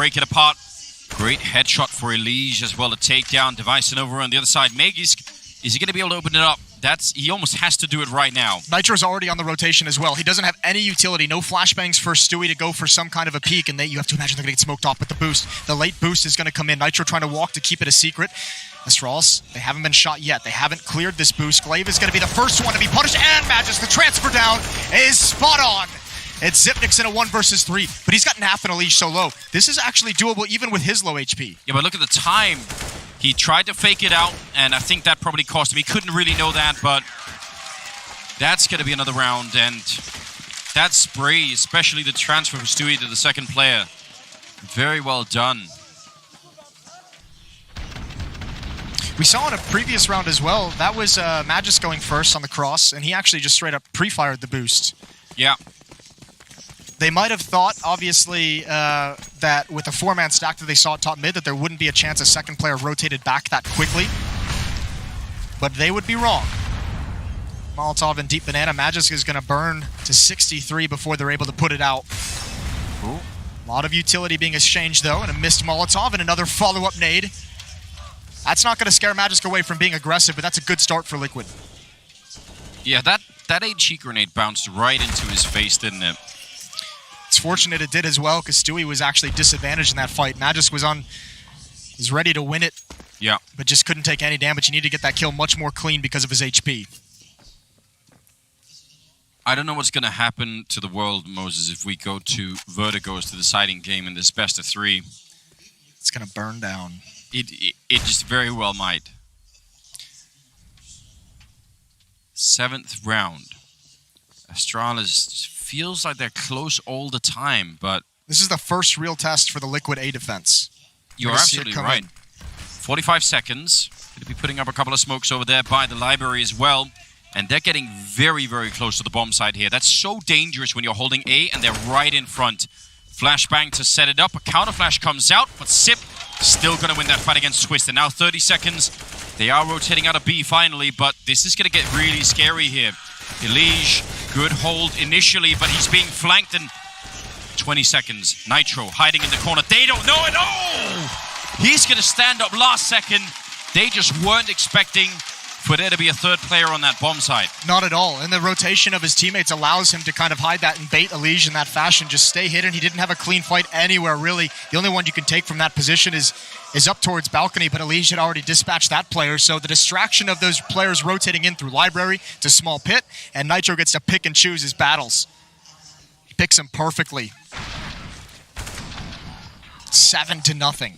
break it apart. Great headshot for Elige as well, a takedown. Device and over on the other side. Magisk, is he going to be able to open it up? He almost has to do it right now. Nitro's already on the rotation as well. He doesn't have any utility, no flashbangs for Stewie to go for some kind of a peek, and you have to imagine they're going to get smoked off with the boost. The late boost is going to come in. Nitro trying to walk to keep it a secret. Astralis, they haven't been shot yet. They haven't cleared this boost. Glaive is going to be the first one to be punished, and Magis, the transfer down is spot on. It's Zipnik's in a 1 versus 3, but he's got Naf and Elige so low. This is actually doable even with his low HP. Yeah, but look at the time. He tried to fake it out, and I think that probably cost him. He couldn't really know that, but that's going to be another round, and that spray, especially the transfer from Stewie to the second player, very well done. We saw in a previous round as well, that was Magis going first on the cross, and he actually just straight up pre-fired the boost. Yeah. They might have thought, obviously, that with a 4-man stack that they saw at top mid, that there wouldn't be a chance a second player rotated back that quickly. But they would be wrong. Molotov and Deep Banana. Magisk is going to burn to 63 before they're able to put it out. Ooh. A lot of utility being exchanged, though, and a missed Molotov and another follow-up nade. That's not going to scare Magisk away from being aggressive, but that's a good start for Liquid. Yeah, that HE grenade bounced right into his face, didn't it? It's fortunate it did as well, because Stewie was actually disadvantaged in that fight. Magisk was ready to win it, yeah, but just couldn't take any damage. He needed to get that kill much more clean because of his HP. I don't know what's going to happen to the world, Moses, if we go to Vertigo as the deciding game in this best of 3. It's going to burn down. It just very well might. 7th round. Astralis feels like they're close all the time, but this is the first real test for the Liquid A defense. You're absolutely right. 45 seconds. Going to be putting up a couple of smokes over there by the library as well. And they're getting very, very close to the bomb site here. That's so dangerous when you're holding A and they're right in front. Flashbang to set it up. A counter flash comes out, but Sip still going to win that fight against Twist. And now 30 seconds. They are rotating out of B finally, but this is going to get really scary here. Elige, good hold initially, but he's being flanked in 20 seconds. Nitro hiding in the corner. They don't know it. Oh! He's going to stand up last second. They just weren't expecting for there to be a third player on that bomb site. Not at all. And the rotation of his teammates allows him to kind of hide that and bait Elige in that fashion. Just stay hidden. He didn't have a clean fight anywhere, really. The only one you can take from that position is up towards balcony, but Elige had already dispatched that player. So the distraction of those players rotating in through library to small pit, and Nitro gets to pick and choose his battles. He picks them perfectly. 7-0.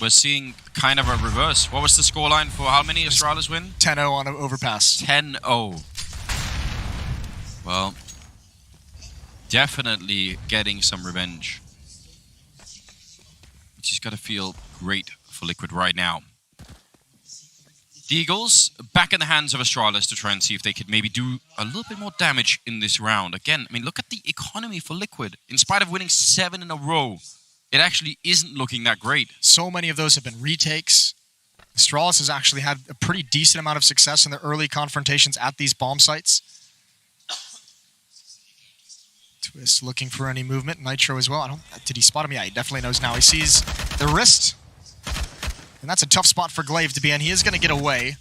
We're seeing kind of a reverse. What was the scoreline for how many Astralis win? 10-0 on an overpass. 10-0. Well, definitely getting some revenge. It's just got to feel great for Liquid right now. The Eagles back in the hands of Astralis to try and see if they could maybe do a little bit more damage in this round. Again, I mean, look at the economy for Liquid. In spite of winning 7 in a row, it actually isn't looking that great. So many of those have been retakes. Astralis has actually had a pretty decent amount of success in the early confrontations at these bomb sites. Twist looking for any movement. Nitro as well. Did he spot him? Yeah, he definitely knows now. He sees the wrist. And that's a tough spot for Glaive to be in. He is going to get away.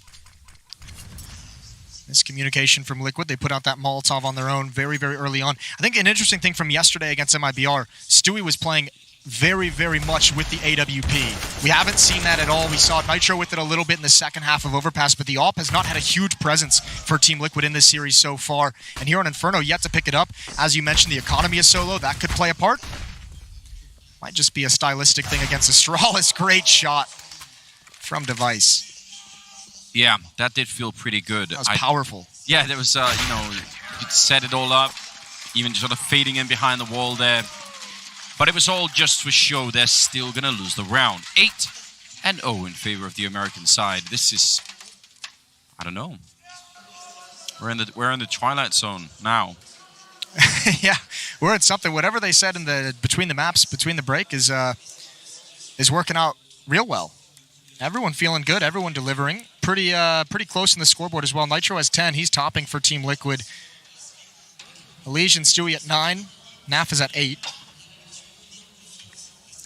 Miscommunication from Liquid. They put out that Molotov on their own very, very early on. I think an interesting thing from yesterday against MIBR, Stewie was playing very, very much with the AWP. We haven't seen that at all. We saw Nitro with it a little bit in the second half of Overpass, but the AWP has not had a huge presence for Team Liquid in this series so far. And here on Inferno, yet to pick it up. As you mentioned, the economy is so low, that could play a part. Might just be a stylistic thing against Astralis. Great shot from Device. Yeah, that did feel pretty good. That was powerful. Yeah, there was, you could set it all up, even sort of fading in behind the wall there. But it was all just for show. They're still going to lose the round. 8-0 in favor of the American side. This is, I don't know. We're in the Twilight Zone now. Yeah, we're at something. Whatever they said in the between the maps, between the break is working out real well. Everyone feeling good. Everyone delivering. Pretty close in the scoreboard as well. Nitro has 10. He's topping for Team Liquid. Elige and Stewie at 9. NAF is at 8.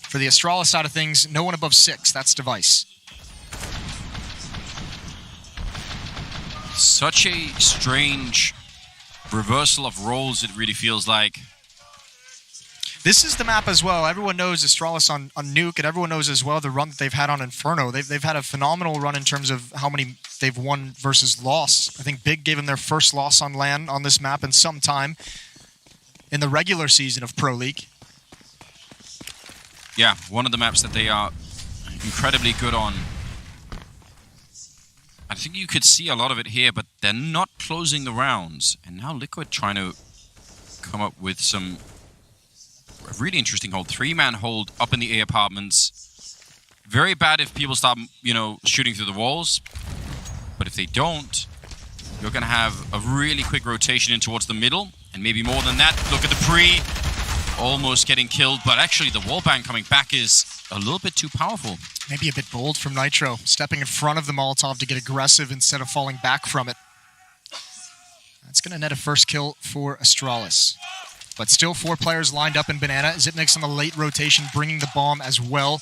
For the Astralis side of things, no one above 6. That's Device. Such a strange reversal of roles, it really feels like. This is the map as well. Everyone knows Astralis on Nuke, and everyone knows as well the run that they've had on Inferno. They've had a phenomenal run in terms of how many they've won versus lost. I think Big gave them their first loss on LAN on this map in some time in the regular season of Pro League. Yeah, one of the maps that they are incredibly good on. I think you could see a lot of it here, but they're not closing the rounds. And now Liquid trying to come up with some really interesting hold. 3-man hold up in the A apartments. Very bad if people start, shooting through the walls. But if they don't, you're going to have a really quick rotation in towards the middle. And maybe more than that. Look at the pre. Almost getting killed. But actually, the wallbang coming back is a little bit too powerful. Maybe a bit bold from Nitro. Stepping in front of the Molotov to get aggressive instead of falling back from it. That's going to net a first kill for Astralis. But still 4 players lined up in Banana. Zipnik's on the late rotation, bringing the bomb as well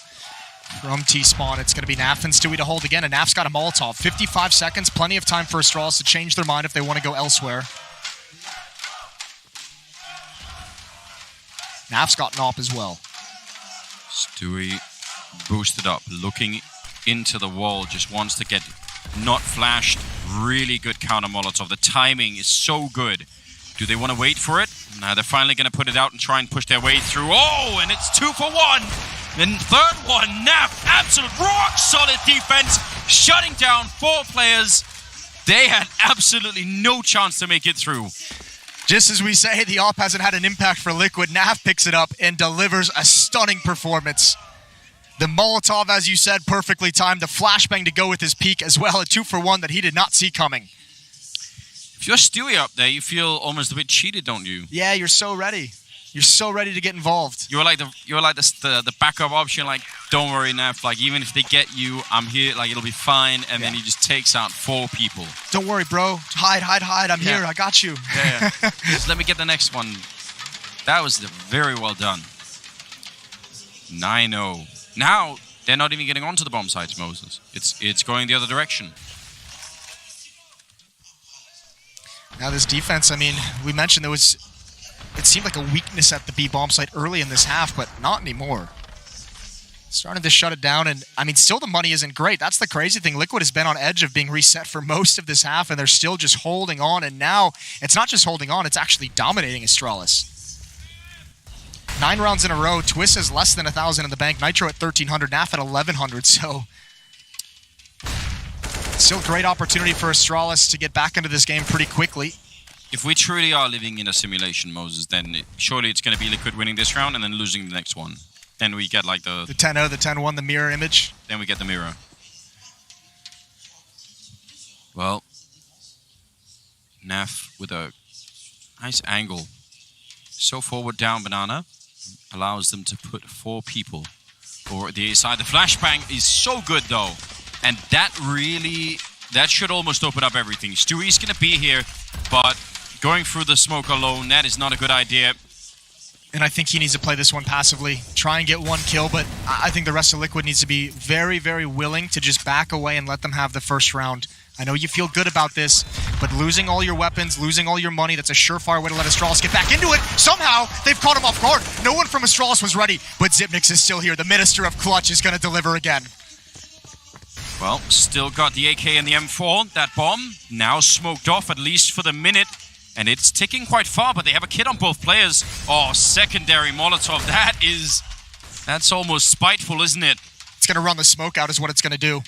from T-Spawn. It's going to be Naf and Stewie to hold again, and Naf's got a Molotov. 55 seconds, plenty of time for Astralis to change their mind if they want to go elsewhere. Naf's got an AWP as well. Stewie boosted up, looking into the wall, just wants to get not flashed. Really good counter Molotov. The timing is so good. Do they want to wait for it? Now they're finally going to put it out and try and push their way through. Oh, and it's 2 for 1. And third one, Naf, absolute rock solid defense, shutting down 4 players. They had absolutely no chance to make it through. Just as we say, the AWP hasn't had an impact for Liquid. Naf picks it up and delivers a stunning performance. The Molotov, as you said, perfectly timed. The flashbang to go with his peak as well. A 2 for 1 that he did not see coming. If you're Stewie up there, you feel almost a bit cheated, don't you? Yeah, you're so ready. You're so ready to get involved. You're like the backup option. Like, don't worry, Naf. Like, even if they get you, I'm here. Like, it'll be fine. And then he just takes out 4 people. Don't worry, bro. Hide. I'm here. I got you. Yeah. Just let me get the next one. That was very well done. 9-0. Now they're not even getting onto the bomb sites, Moses. It's going the other direction. Now this defense, I mean, we mentioned it seemed like a weakness at the B bomb site early in this half, but not anymore. Starting to shut it down, and I mean, still the money isn't great. That's the crazy thing. Liquid has been on edge of being reset for most of this half, and they're still just holding on, and now it's not just holding on, it's actually dominating Astralis. 9 rounds in a row. Twist has less than 1,000 in the bank. Nitro at 1,300, NAF at 1,100, so still a great opportunity for Astralis to get back into this game pretty quickly. If we truly are living in a simulation, Moses, then surely it's going to be Liquid winning this round and then losing the next one. Then we get like the 10-0, the 10-1, the mirror image. Then we get the mirror. Well, NAF with a nice angle. So forward down Banana. Allows them to put 4 people over the A side. The flashbang is so good though. And that should almost open up everything. Stewie's going to be here, but going through the smoke alone, that is not a good idea. And I think he needs to play this one passively. Try and get 1 kill, but I think the rest of Liquid needs to be very, very willing to just back away and let them have the first round. I know you feel good about this, but losing all your weapons, losing all your money, that's a surefire way to let Astralis get back into it. Somehow, they've caught him off guard. No one from Astralis was ready, but Zipnix is still here. The Minister of Clutch is going to deliver again. Well, still got the AK and the M4. That bomb now smoked off, at least for the minute. And it's ticking quite far, but they have a kit on both players. Oh, secondary Molotov. That's almost spiteful, isn't it? It's going to run the smoke out is what it's going to do.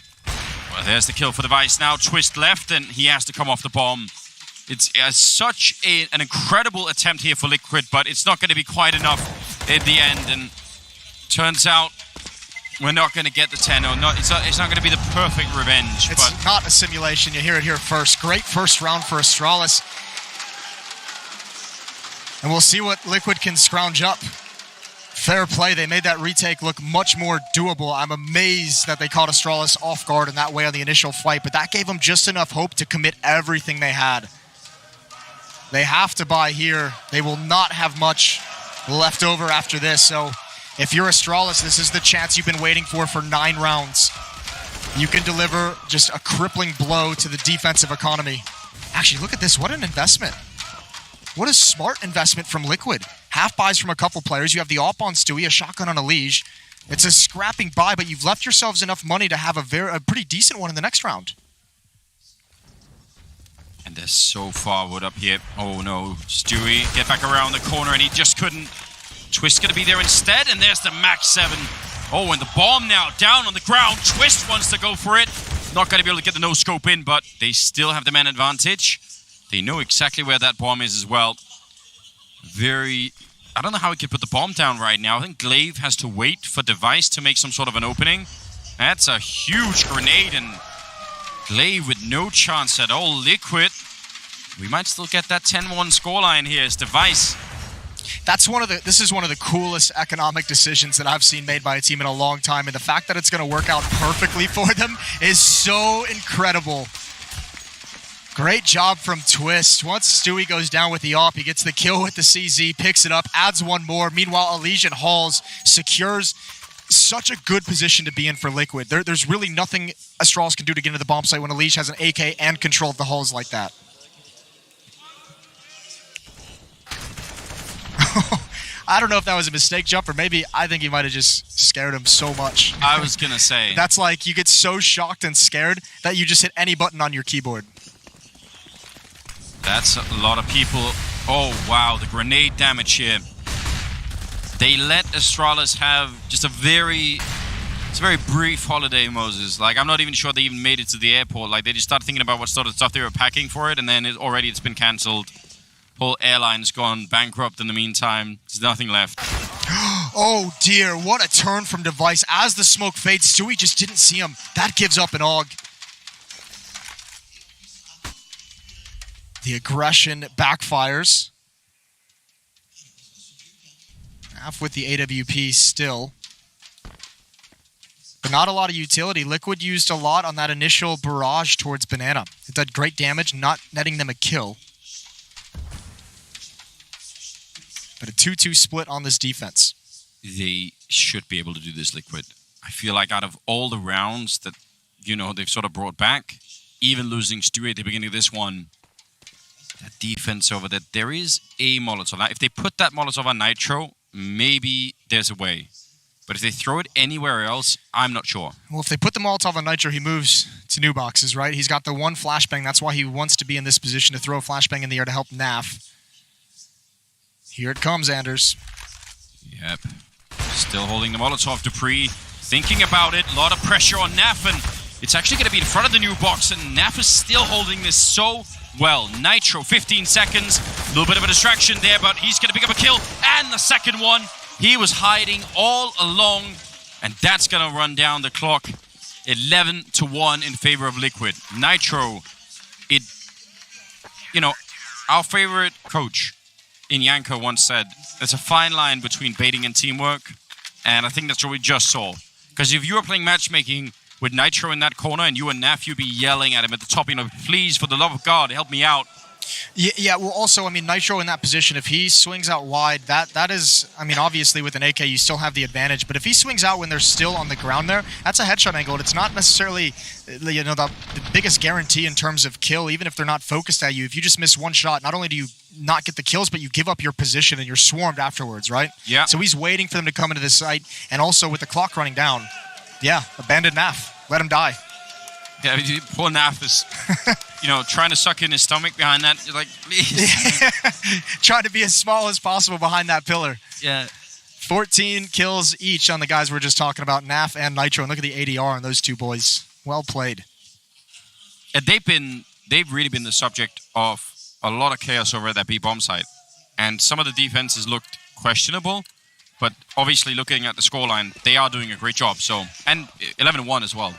Well, there's the kill for the Vice now. Twist left, and he has to come off the bomb. It's such an incredible attempt here for Liquid, but it's not going to be quite enough at the end. And turns out we're not going to get the 10-0. It's not going to be the perfect revenge. It's not a simulation. You hear it here first. Great first round for Astralis. And we'll see what Liquid can scrounge up. Fair play. They made that retake look much more doable. I'm amazed that they caught Astralis off guard in that way on the initial fight, but that gave them just enough hope to commit everything they had. They have to buy here. They will not have much left over after this. So if you're Astralis, this is the chance you've been waiting for 9 rounds. You can deliver just a crippling blow to the defensive economy. Actually, look at this. What an investment. What a smart investment from Liquid. Half buys from a couple players. You have the AWP on Stewie, a shotgun on a Liege. It's a scrapping buy, but you've left yourselves enough money to have a pretty decent one in the next round. And they're so far wood up here. Oh no, Stewie, get back around the corner, and he just couldn't. Twist gonna be there instead, and there's the Max 7. Oh, and the bomb now down on the ground. Twist wants to go for it. Not gonna be able to get the no-scope in, but they still have the man advantage. They know exactly where that bomb is as well. I don't know how he could put the bomb down right now. I think Glaive has to wait for Device to make some sort of an opening. That's a huge grenade, and Glaive with no chance at all. Liquid, we might still get that 10-1 scoreline here as Device. This is one of the coolest economic decisions that I've seen made by a team in a long time, and the fact that it's going to work out perfectly for them is so incredible. Great job from Twist. Once Stewie goes down with the AWP, he gets the kill with the CZ, picks it up, adds one more. Meanwhile, Elysian Halls secures such a good position to be in for Liquid. There's really nothing Astralis can do to get into the bomb site when Elysian has an AK and control of the halls like that. I don't know if that was a mistake jump, or maybe I think he might have just scared him so much. I was going to say. That's like you get so shocked and scared that you just hit any button on your keyboard. That's a lot of people. Oh, wow, the grenade damage here. They let Astralis have just it's a very brief holiday, Moses. Like, I'm not even sure they even made it to the airport. Like, they just started thinking about what sort of stuff they were packing for it, and then it's been cancelled. Whole airline's gone bankrupt in the meantime. There's nothing left. Oh dear, what a turn from Device. As the smoke fades, Stewie just didn't see him. That gives up an AUG. The aggression backfires. Half with the AWP still. But not a lot of utility. Liquid used a lot on that initial barrage towards Banana. It did great damage, not netting them a kill. But a 2-2 split on this defense. They should be able to do this, Liquid. I feel like out of all the rounds that, they've sort of brought back, even losing Stewie at the beginning of this one, that defense over that, there is a Molotov. Now, if they put that Molotov on Nitro, maybe there's a way. But if they throw it anywhere else, I'm not sure. Well, if they put the Molotov on Nitro, he moves to new boxes, right? He's got the one flashbang. That's why he wants to be in this position to throw a flashbang in the air to help Naf. Here it comes, Anders. Yep. Still holding the Molotov. Dupree thinking about it. A lot of pressure on Naf, and it's actually going to be in front of the new box, and Naf is still holding this so well. Nitro, 15 seconds. A little bit of a distraction there, but he's going to pick up a kill. And the second one. He was hiding all along, and that's going to run down the clock. 11-1 in favor of Liquid. Nitro, our favorite coach in Yanko once said, there's a fine line between baiting and teamwork, and I think that's what we just saw. Because if you were playing matchmaking with Nitro in that corner and you and Naf, you'd be yelling at him at the top, please, for the love of God, help me out. Yeah, well, also, Nitro in that position, if he swings out wide, that is, obviously with an AK, you still have the advantage. But if he swings out when they're still on the ground there, that's a headshot angle. And it's not necessarily, the biggest guarantee in terms of kill, even if they're not focused at you. If you just miss one shot, not only do you not get the kills, but you give up your position and you're swarmed afterwards, right? Yeah. So he's waiting for them to come into this site. And also with the clock running down, abandon Naf. Let him die. Yeah, poor Naf is, trying to suck in his stomach behind that. You're like, please. Trying to be as small as possible behind that pillar. Yeah. 14 kills each on the guys we're just talking about, Naf and Nitro. And look at the ADR on those two boys. Well played. And they've really been the subject of a lot of chaos over at that B bomb site. And some of the defenses looked questionable. But obviously, looking at the scoreline, they are doing a great job. So, and 11-1 as well.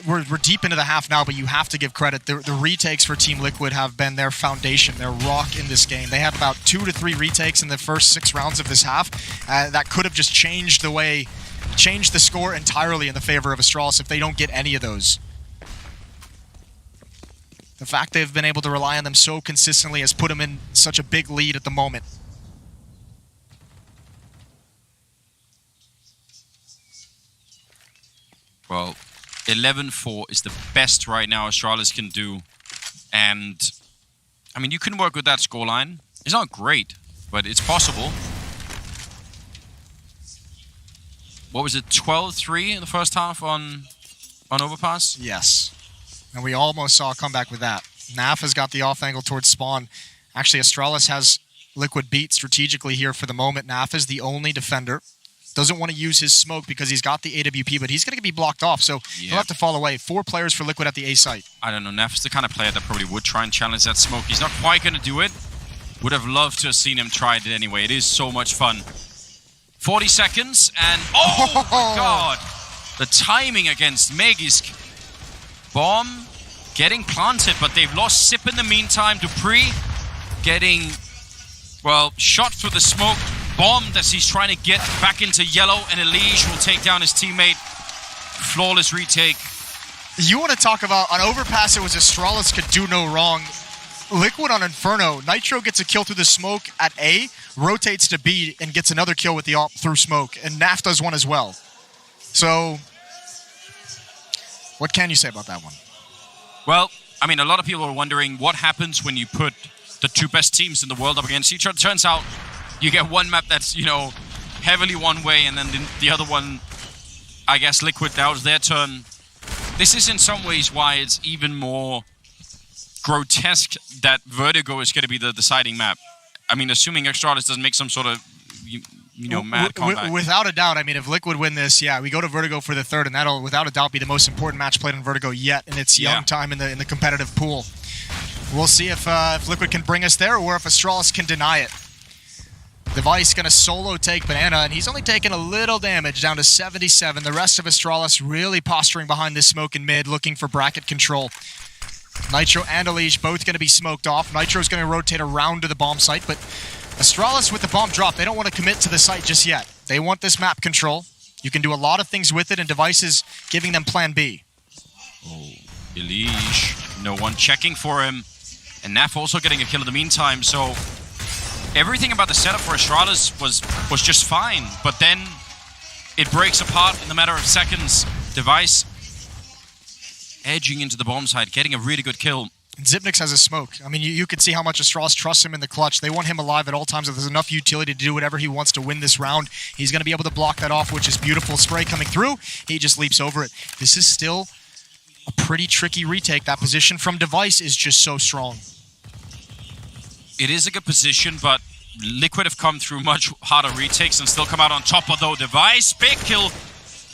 We're deep into the half now, but you have to give credit. The retakes for Team Liquid have been their foundation, their rock in this game. They had about 2 to 3 retakes in the first 6 rounds of this half. That could have just changed the score entirely in the favor of Astralis if they don't get any of those. The fact they've been able to rely on them so consistently has put them in such a big lead at the moment. Well, 11-4 is the best right now Astralis can do. And, I mean, you can work with that scoreline. It's not great, but it's possible. What was it, 12-3 in the first half on Overpass? Yes. And we almost saw a comeback with that. Naf has got the off angle towards spawn. Actually, Astralis has Liquid beat strategically here for the moment. Naf is the only defender. Doesn't want to use his smoke because he's got the AWP, but he's going to be blocked off, so he'll have to fall away. 4 players for Liquid at the A site. I don't know. Naf's the kind of player that probably would try and challenge that smoke. He's not quite going to do it. Would have loved to have seen him try it anyway. It is so much fun. 40 seconds, and oh my god! The timing against Magisk. Bomb getting planted, but they've lost Sip in the meantime. Dupree getting, well, shot through the smoke. Bombed as he's trying to get back into yellow, and Elige will take down his teammate. Flawless retake. You want to talk about an overpass? It was Astralis could do no wrong. Liquid on Inferno. Nitro gets a kill through the smoke at A, rotates to B, and gets another kill with the AWP through smoke. And Naf does one as well. So, what can you say about that one? Well, I mean, a lot of people are wondering what happens when you put the 2 best teams in the world up against each other. Turns out you get one map that's, you know, heavily one way, and then the other one, I guess Liquid, that was their turn. This is in some ways why it's even more grotesque that Vertigo is going to be the deciding map. I mean, assuming Astralis doesn't make some sort of, you know, mad comeback. Without a doubt, I mean, if Liquid win this, yeah, we go to Vertigo for the 3rd, and that'll, without a doubt, be the most important match played in Vertigo yet in its young time in the competitive pool. We'll see if Liquid can bring us there, or if Astralis can deny it. Device going to solo take Banana, and he's only taking a little damage, down to 77. The rest of Astralis really posturing behind this smoke in mid, looking for bracket control. Nitro and Elige both going to be smoked off. Nitro's going to rotate around to the bomb site, but Astralis with the bomb drop, they don't want to commit to the site just yet. They want this map control. You can do a lot of things with it, and Device is giving them plan B. Oh, Elige, no one checking for him. And Naf also getting a kill in the meantime, so everything about the setup for Astralis was just fine, but then it breaks apart in a matter of seconds. Device edging into the bomb side, getting a really good kill. Zipnix has a smoke. I mean, you could see how much Astralis trusts him in the clutch. They want him alive at all times. If there's enough utility to do whatever he wants to win this round, he's going to be able to block that off, which is beautiful. Spray coming through. He just leaps over it. This is still a pretty tricky retake. That position from Device is just so strong. It is a good position, but Liquid have come through much harder retakes and still come out on top of though. Device, big kill,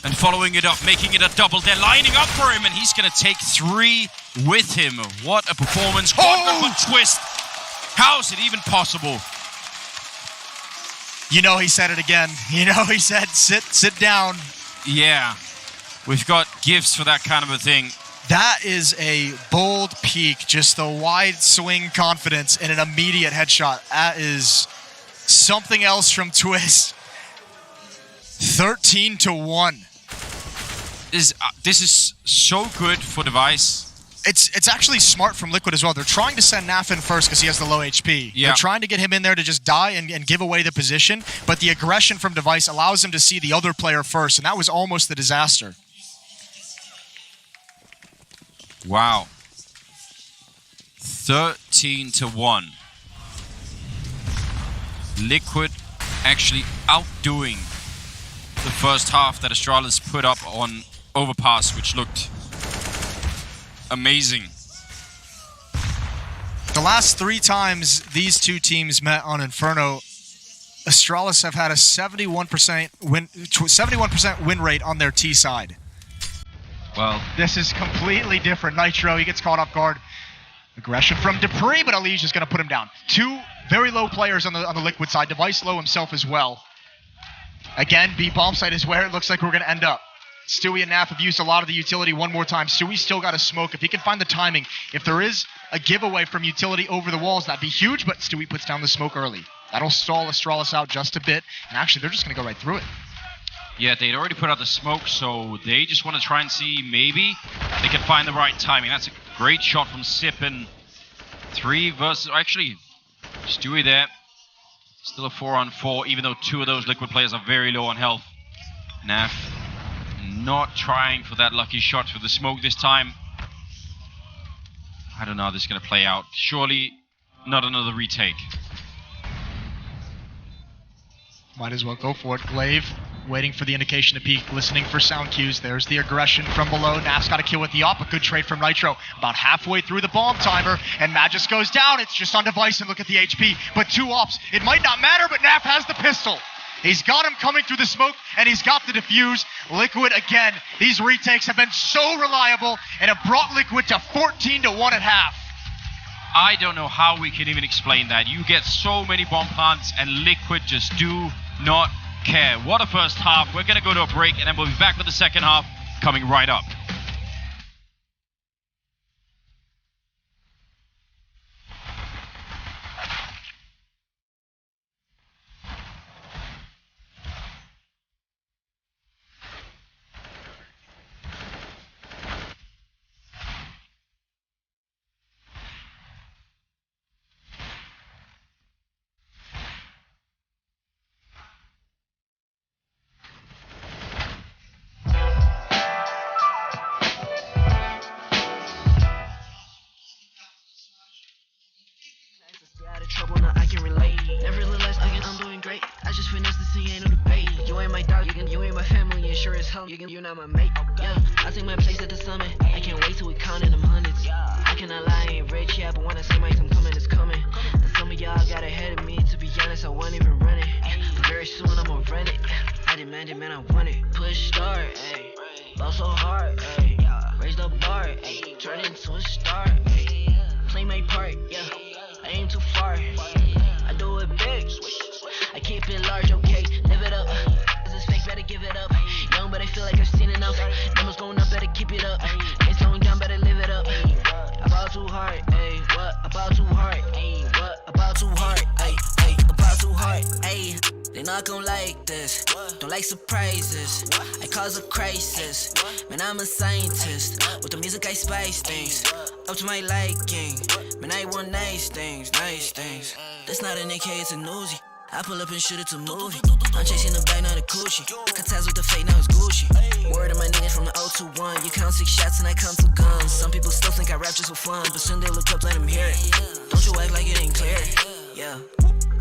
and following it up, making it a double. They're lining up for him, and he's going to take 3 with him. What a performance. Oh! Twist. How is it even possible? You know he said it again. You know he said, sit down. Yeah. We've got gifts for that kind of a thing. That is a bold peak. Just the wide swing confidence and an immediate headshot. That is something else from Twist. 13-1. This is so good for Device. It's actually smart from Liquid as well. They're trying to send Naf in first because he has the low HP. Yeah. They're trying to get him in there to just die and give away the position, but the aggression from Device allows him to see the other player first, and that was almost the disaster. Wow. 13-1. Liquid actually outdoing the first half that Astralis put up on Overpass, which looked amazing. The last 3 times these 2 teams met on Inferno, Astralis have had a 71% win rate on their T side. Well, this is completely different. Nitro, he gets caught off guard. Aggression from Dupree, but Elige is going to put him down. 2 very low players on the Liquid side. Device low himself as well. Again, B bomb site is where it looks like we're going to end up. Stewie and Naf have used a lot of the utility one more time. Stewie's still got a smoke. If he can find the timing, if there is a giveaway from utility over the walls, that'd be huge, but Stewie puts down the smoke early. That'll stall Astralis out just a bit, and actually they're just going to go right through it. Yeah, they'd already put out the smoke, so they just want to try and see maybe they can find the right timing. That's a great shot from Sip, and 3 versus... Actually, Stewie there. Still a 4-on-4, even though 2 of those Liquid players are very low on health. Naf Not trying for that lucky shot for the smoke this time. I don't know how this is going to play out. Surely not another retake. Might as well go for it. Glaive waiting for the indication to peek, listening for sound cues. There's the aggression from below. Naf's got a kill with the op. A good trade from Nitro. About halfway through the bomb timer, and Magus goes down. It's just on device, and look at the HP. But 2 ops. It might not matter, but Naf has the pistol. He's got him coming through the smoke, and he's got the defuse. Liquid, again, these retakes have been so reliable, and have brought Liquid to 14-1 at half. I don't know how we can even explain that. You get so many bomb plants, and Liquid just do not care. What a first half. We're going to go to a break, and then we'll be back with the second half coming right up. Trouble, now I can relate. Never realized I'm doing great. I just finished the scene, ain't no debate. You ain't my dog, you ain't my family, and sure as hell, you're not my mate. Yeah, I take my place at the summit. I can't wait till we counting them hundreds. I cannot lie, I ain't rich, yeah, but when I say my time coming, it's coming. And some of y'all got ahead of me. To be honest, I wasn't even running. But very soon I'ma run it. I demand it, man, I want it. Push start, ayy. Ball so hard, ayy. Raise the bar, ayy. Turn into a star, ayy. Play my part, yeah. I aim too far, I do it big, I keep it large, okay, live it up, this is fake, better give it up, young but I feel like I've seen enough, numbers going up, better keep it up, ain't slowing down, better live it up, about too hard, ayy, what, about too hard, ayy, what, about too hard, ayy, about too hard, ayy, they not gon' like this, don't like surprises, I cause a crisis, man I'm a scientist, with the music I spice things, up to my liking, man I want nice things, that's not an AK, it's a Uzi, I pull up and shoot it to movie, I'm chasing the bag, not a coochie, cut ties with the fake, now it's Gucci, word of my niggas from the 021, you count 6 shots and I count 2 guns, some people still think I rap just for fun, but soon they look up, let them hear it, don't you act like it ain't clear, yeah,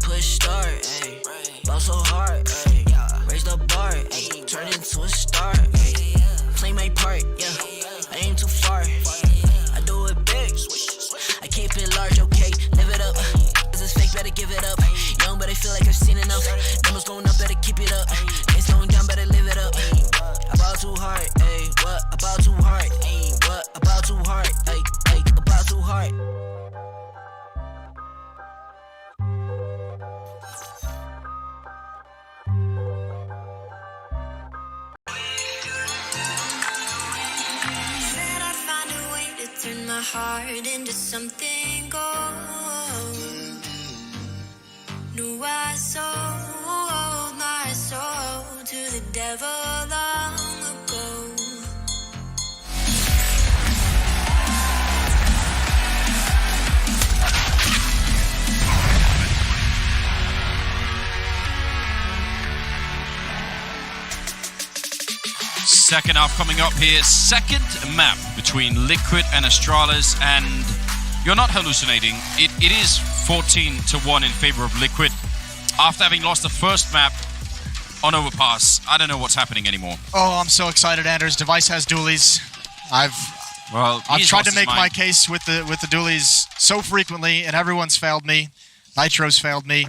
push start, ayy, ball so hard, ayy, raise the bar, ayy, turn into a star, ayy, play my part, yeah, I aim too far, I do it big, I keep it large, okay, live it up, this is fake, better give it up, young but I feel like I've seen enough, numbers going up, better keep it up, ain't slowing down, better live it up, about too hard, ayy, what, about too hard, ayy, what, about too hard, ayy, about too hard. Turn my heart into something gold. Knew I sold my soul to the devil long ago. Second half coming up here. Second map between Liquid and Astralis, and you're not hallucinating. It is 14-1 in favor of Liquid. After having lost the first map on Overpass, I don't know what's happening anymore. Oh, I'm so excited, Anders. Device has dualies. I've tried to make my case with the dualies so frequently, and everyone's failed me. Nitro's failed me.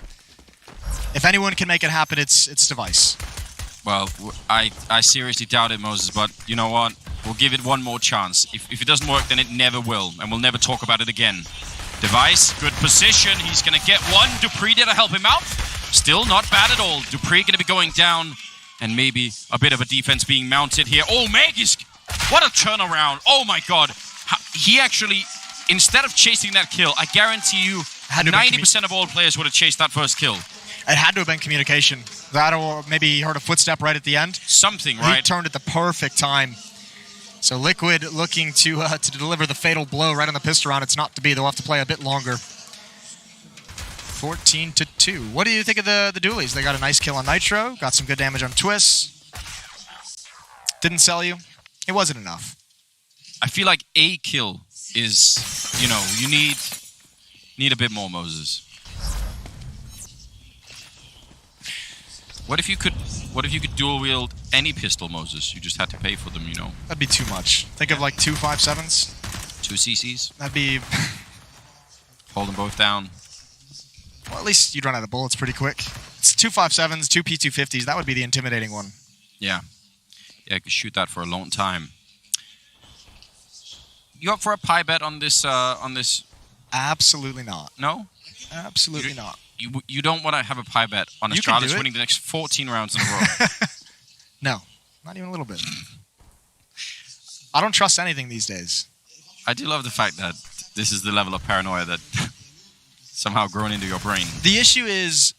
If anyone can make it happen, it's Device. Well, I seriously doubt it, Moses, but you know what? We'll give it one more chance. If it doesn't work, then it never will, and we'll never talk about it again. Device, good position. He's going to get one. Dupree there to help him out. Still not bad at all. Dupree going to be going down, and maybe a bit of a defense being mounted here. Oh, Magisk! What a turnaround. Oh, my God. He actually, instead of chasing that kill, I guarantee you 90% of all players would have chased that first kill. It had to have been communication. That, or maybe he heard a footstep right at the end. Something, right? He turned at the perfect time. So Liquid looking to deliver the fatal blow right on the pistol round. It's not to be. They'll have to play a bit longer. 14-2. What do you think of the dualies? They got a nice kill on Nitro. Got some good damage on Twist. Didn't sell you. It wasn't enough. I feel like a kill is, you know, you need a bit more, Moses. What if you could dual wield any pistol, Moses? You just had to pay for them, you know. That'd be too much. Think of like 2 5.7s. 2 CCs. That'd be... Hold them both down. Well, at least you'd run out of bullets pretty quick. It's 2 5.7s, 2 P250s. That would be the intimidating one. Yeah. Yeah, I could shoot that for a long time. You up for a pie bet on this? Absolutely not. No? Absolutely not. You don't want to have a pie bet on You can do Astralis it. winning the next 14 rounds in a row. No. Not even a little bit. I don't trust anything these days. I do love the fact that this is the level of paranoia that somehow grown into your brain. The issue is,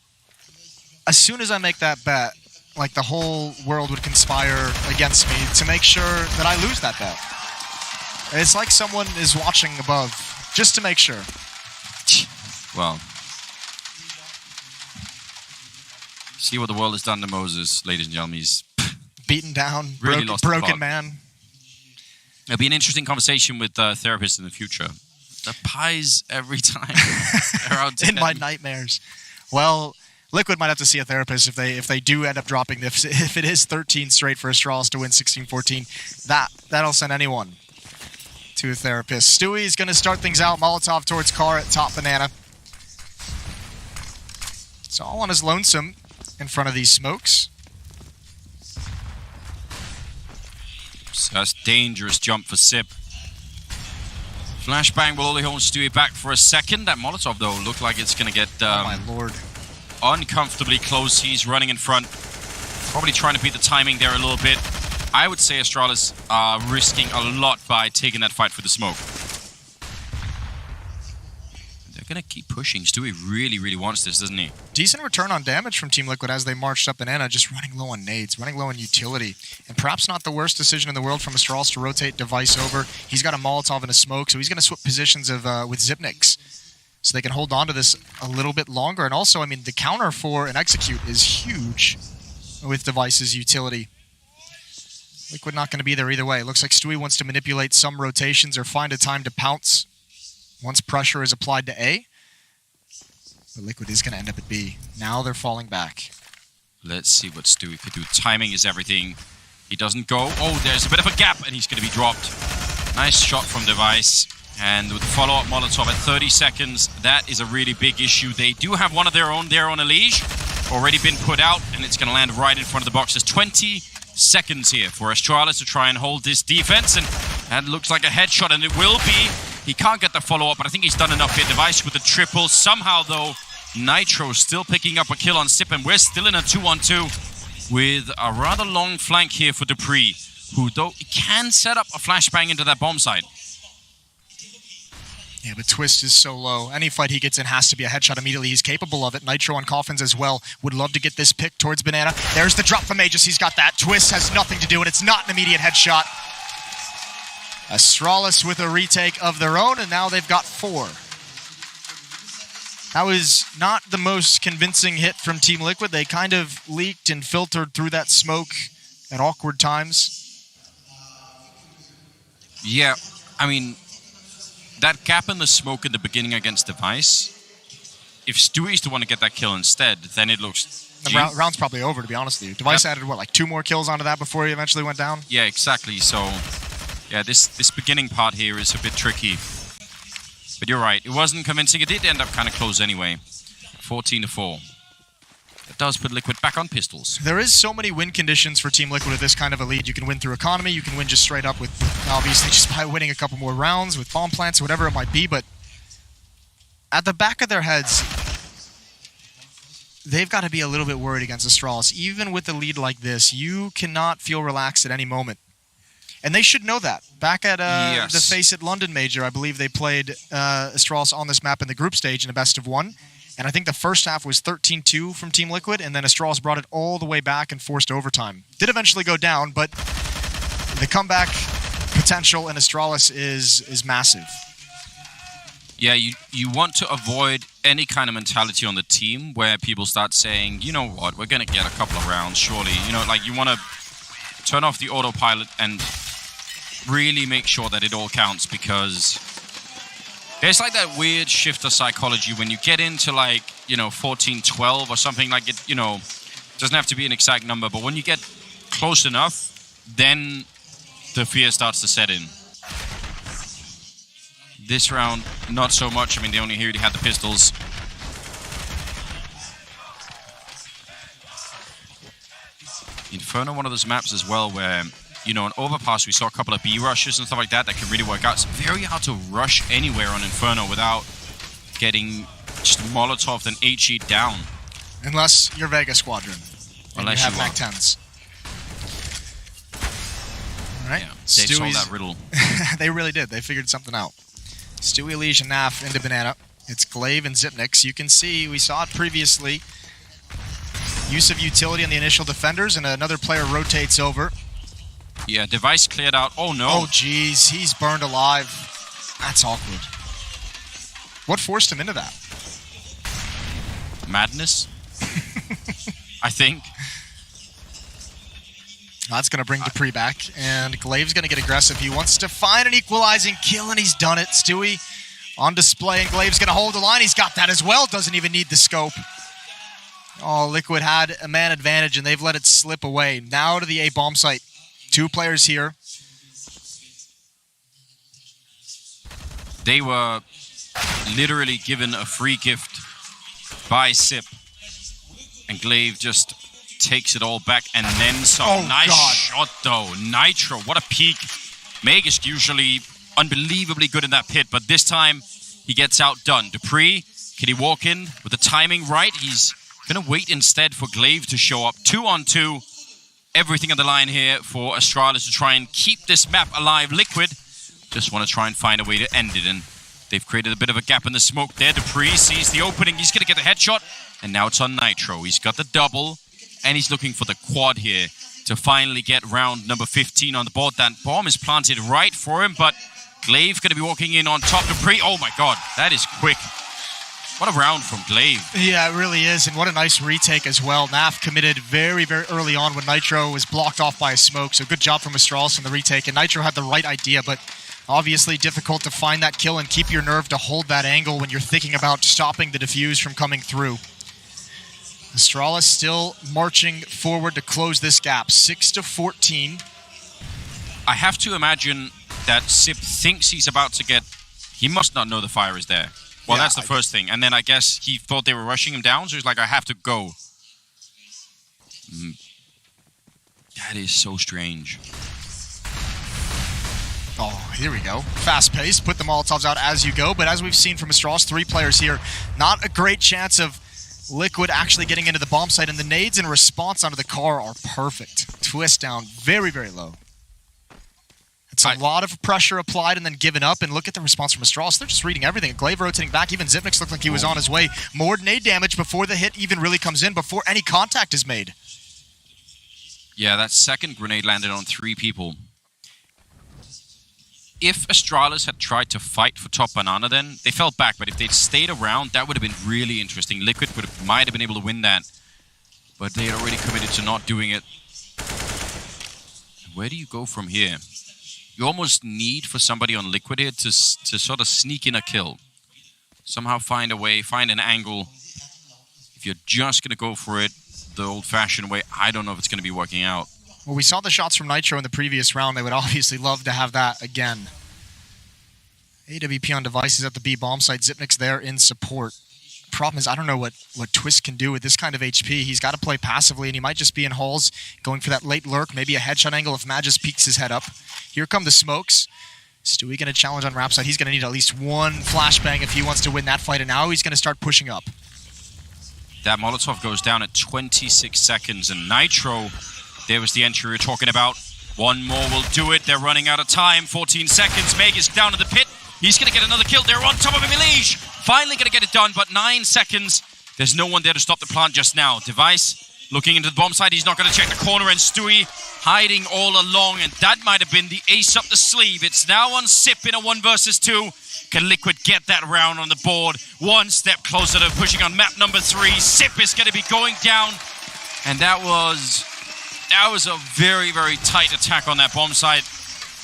as soon as I make that bet, like the whole world would conspire against me to make sure that I lose that bet. It's like someone is watching above, just to make sure. Well, see what the world has done to Moses, ladies and gentlemen. He's Beaten down, Really lost the broken plot. man. It'll be an interesting conversation with therapists in the future. The pies every time. They're out In my nightmares. Well, Liquid might have to see a therapist if they do end up dropping this. If it is 13 straight for Astralis to win 16-14, that'll send anyone to a therapist. Stewie's going to start things out. Molotov towards Car at top banana. It's all on his lonesome in front of these smokes. So that's dangerous jump for Sip. Flashbang will only hold Stewie back for a second. That Molotov, though, looked like it's going to get Oh my lord. uncomfortably close. He's running in front. Probably trying to beat the timing there a little bit. I would say Astralis are risking a lot by taking that fight for the smoke. They're going to keep pushing. Stewie really, really wants this, doesn't he? Decent return on damage from Team Liquid as they marched up banana, just running low on nades, running low on utility. And perhaps not the worst decision in the world from Astralis to rotate Device over. He's got a Molotov and a smoke, so he's going to swap positions with Zipniks. So they can hold on to this a little bit longer. And also, I mean, the counter for an execute is huge with Device's utility. Liquid not going to be there either way. It looks like Stewie wants to manipulate some rotations or find a time to pounce once pressure is applied to A. But Liquid is going to end up at B. Now they're falling back. Let's see what Stewie could do. Timing is everything. He doesn't go. Oh, there's a bit of a gap, and he's going to be dropped. Nice shot from Device. And with the follow-up Molotov at 30 seconds, that is a really big issue. They do have one of their own there on a leash. Already been put out, and it's going to land right in front of the box. There's 20 seconds here for Astralis to try and hold this defense, and that looks like a headshot, and it will be. He can't get the follow-up, but I think he's done enough here. Device with the triple. Somehow, though, Nitro still picking up a kill on Sip, and we're still in a 2-on-2 with a rather long flank here for Dupree, who, though, can set up a flashbang into that bomb site. Yeah, but Twist is so low. Any fight he gets in has to be a headshot immediately. He's capable of it. Nitro on Coffins as well. Would love to get this pick towards Banana. There's the drop from Aegis. He's got that. Twist has nothing to do, and it's not an immediate headshot. Astralis with a retake of their own, and now they've got 4. That was not the most convincing hit from Team Liquid. They kind of leaked and filtered through that smoke at awkward times. Yeah, I mean, that gap in the smoke in the beginning against Device, if Stewie's the one to get that kill instead, then it looks... The round's probably over, to be honest with you. Device added, what, like 2 more kills onto that before he eventually went down? Yeah, exactly. So, yeah, this beginning part here is a bit tricky. But you're right. It wasn't convincing. It did end up kind of close anyway. 14-4. That does put Liquid back on pistols. There is so many win conditions for Team Liquid with this kind of a lead. You can win through economy. You can win just straight up with, obviously, just by winning a couple more rounds with bomb plants, whatever it might be. But at the back of their heads, they've got to be a little bit worried against Astralis. Even with a lead like this, you cannot feel relaxed at any moment. And they should know that. Back at the Face It London Major, I believe they played Astralis on this map in the group stage in a best-of-1. And I think the first half was 13-2 from Team Liquid, and then Astralis brought it all the way back and forced overtime. Did eventually go down, but the comeback potential in Astralis is massive. Yeah, you want to avoid any kind of mentality on the team where people start saying, you know what, we're going to get a couple of rounds, surely. You know, like you want to turn off the autopilot and really make sure that it all counts, because there's like that weird shift of psychology when you get into like, 14-12 or something like it, doesn't have to be an exact number, but when you get close enough, then the fear starts to set in. This round, not so much. I mean, they only really had the pistols. Inferno, one of those maps as well where, in Overpass, we saw a couple of B rushes and stuff like that can really work out. It's very hard to rush anywhere on Inferno without getting just Molotov and HE down. Unless you're Vega Squadron. And Unless you have you MAC-10s. All right. Yeah, they solved that riddle. They really did. They figured something out. Stewie, Elige, and Naf into Banana. It's Glaive and Zipnix. You can see, we saw it previously. Use of utility on the initial defenders, and another player rotates over. Yeah, device cleared out. Oh, no. Oh, geez. He's burned alive. That's awkward. What forced him into that? Madness, I think. That's going to bring Dupree back, and Glaive's going to get aggressive. He wants to find an equalizing kill, and he's done it. Stewie on display, and Glaive's going to hold the line. He's got that as well. Doesn't even need the scope. Oh, Liquid had a man advantage, and they've let it slip away. Now to the A bomb site. 2 players here. They were literally given a free gift by Sip, and Glaive just takes it all back and then some. Oh, nice God. shot, though. Nitro, what a peek. Meg is usually unbelievably good in that pit, but this time he gets outdone. Dupree, can he walk in with the timing right? He's going to wait instead for Glaive to show up. 2-on-2. Everything on the line here for Astralis to try and keep this map alive. Liquid just want to try and find a way to end it, and they've created a bit of a gap in the smoke there. Dupree sees the opening. He's going to get the headshot, and now it's on Nitro. He's got the double, and he's looking for the quad here to finally get round number 15 on the board. That bomb is planted right for him, but Glaive going to be walking in on top. Dupree, oh my God, that is quick. What a round from Glaive. Yeah, it really is, and what a nice retake as well. Naf committed very, very early on when Nitro was blocked off by a smoke, so good job from Astralis on the retake, and Nitro had the right idea, but obviously difficult to find that kill and keep your nerve to hold that angle when you're thinking about stopping the defuse from coming through. Astralis still marching forward to close this gap, 6-14. I have to imagine that Sip thinks he's about to get... He must not know the fire is there. Well, yeah, that's the first thing. And then I guess he thought they were rushing him down, so he's like, I have to go. That is so strange. Oh, here we go. Fast pace, put the Molotovs out as you go, but as we've seen from Astralis, 3 players here, not a great chance of Liquid actually getting into the bomb site, and the nades in response onto the car are perfect. Twist down very, very low. It's a lot of pressure applied and then given up, and look at the response from Astralis. They're just reading everything. Glaive rotating back. Even Zipnix looked like he was on his way. More nade damage before the hit even really comes in, before any contact is made. Yeah, that second grenade landed on 3 people. If Astralis had tried to fight for top banana then, they fell back, but if they'd stayed around, that would have been really interesting. Liquid might have been able to win that, but they had already committed to not doing it. Where do you go from here? You almost need for somebody on Liquid here to sort of sneak in a kill. Somehow find a way, find an angle. If you're just going to go for it the old-fashioned way, I don't know if it's going to be working out. Well, we saw the shots from Nitro in the previous round. They would obviously love to have that again. AWP on devices at the B bomb site. Zipnix there in support. Problem is, I don't know what Twist can do with this kind of HP. He's got to play passively, and he might just be in halls going for that late lurk, maybe a headshot angle if Matt just peeks his head up. Here come the smokes. Stewie going to challenge on ramp side. He's going to need at least 1 flashbang if he wants to win that fight, and now he's going to start pushing up. That Molotov goes down at 26 seconds, and Nitro, there was the entry we were talking about. 1 more will do it. They're running out of time. 14 seconds. Meg is down in the pit. He's going to get another kill. They're on top of him. Elige finally going to get it done, but 9 seconds. There's no one there to stop the plant just now. Device looking into the bomb site. He's not going to check the corner, and Stewie hiding all along, and that might have been the ace up the sleeve. It's now on Sip in a 1 versus 2. Can Liquid get that round on the board? 1 step closer to pushing on map number 3. Sip is going to be going down, and that was That was a very, very tight attack on that bomb site.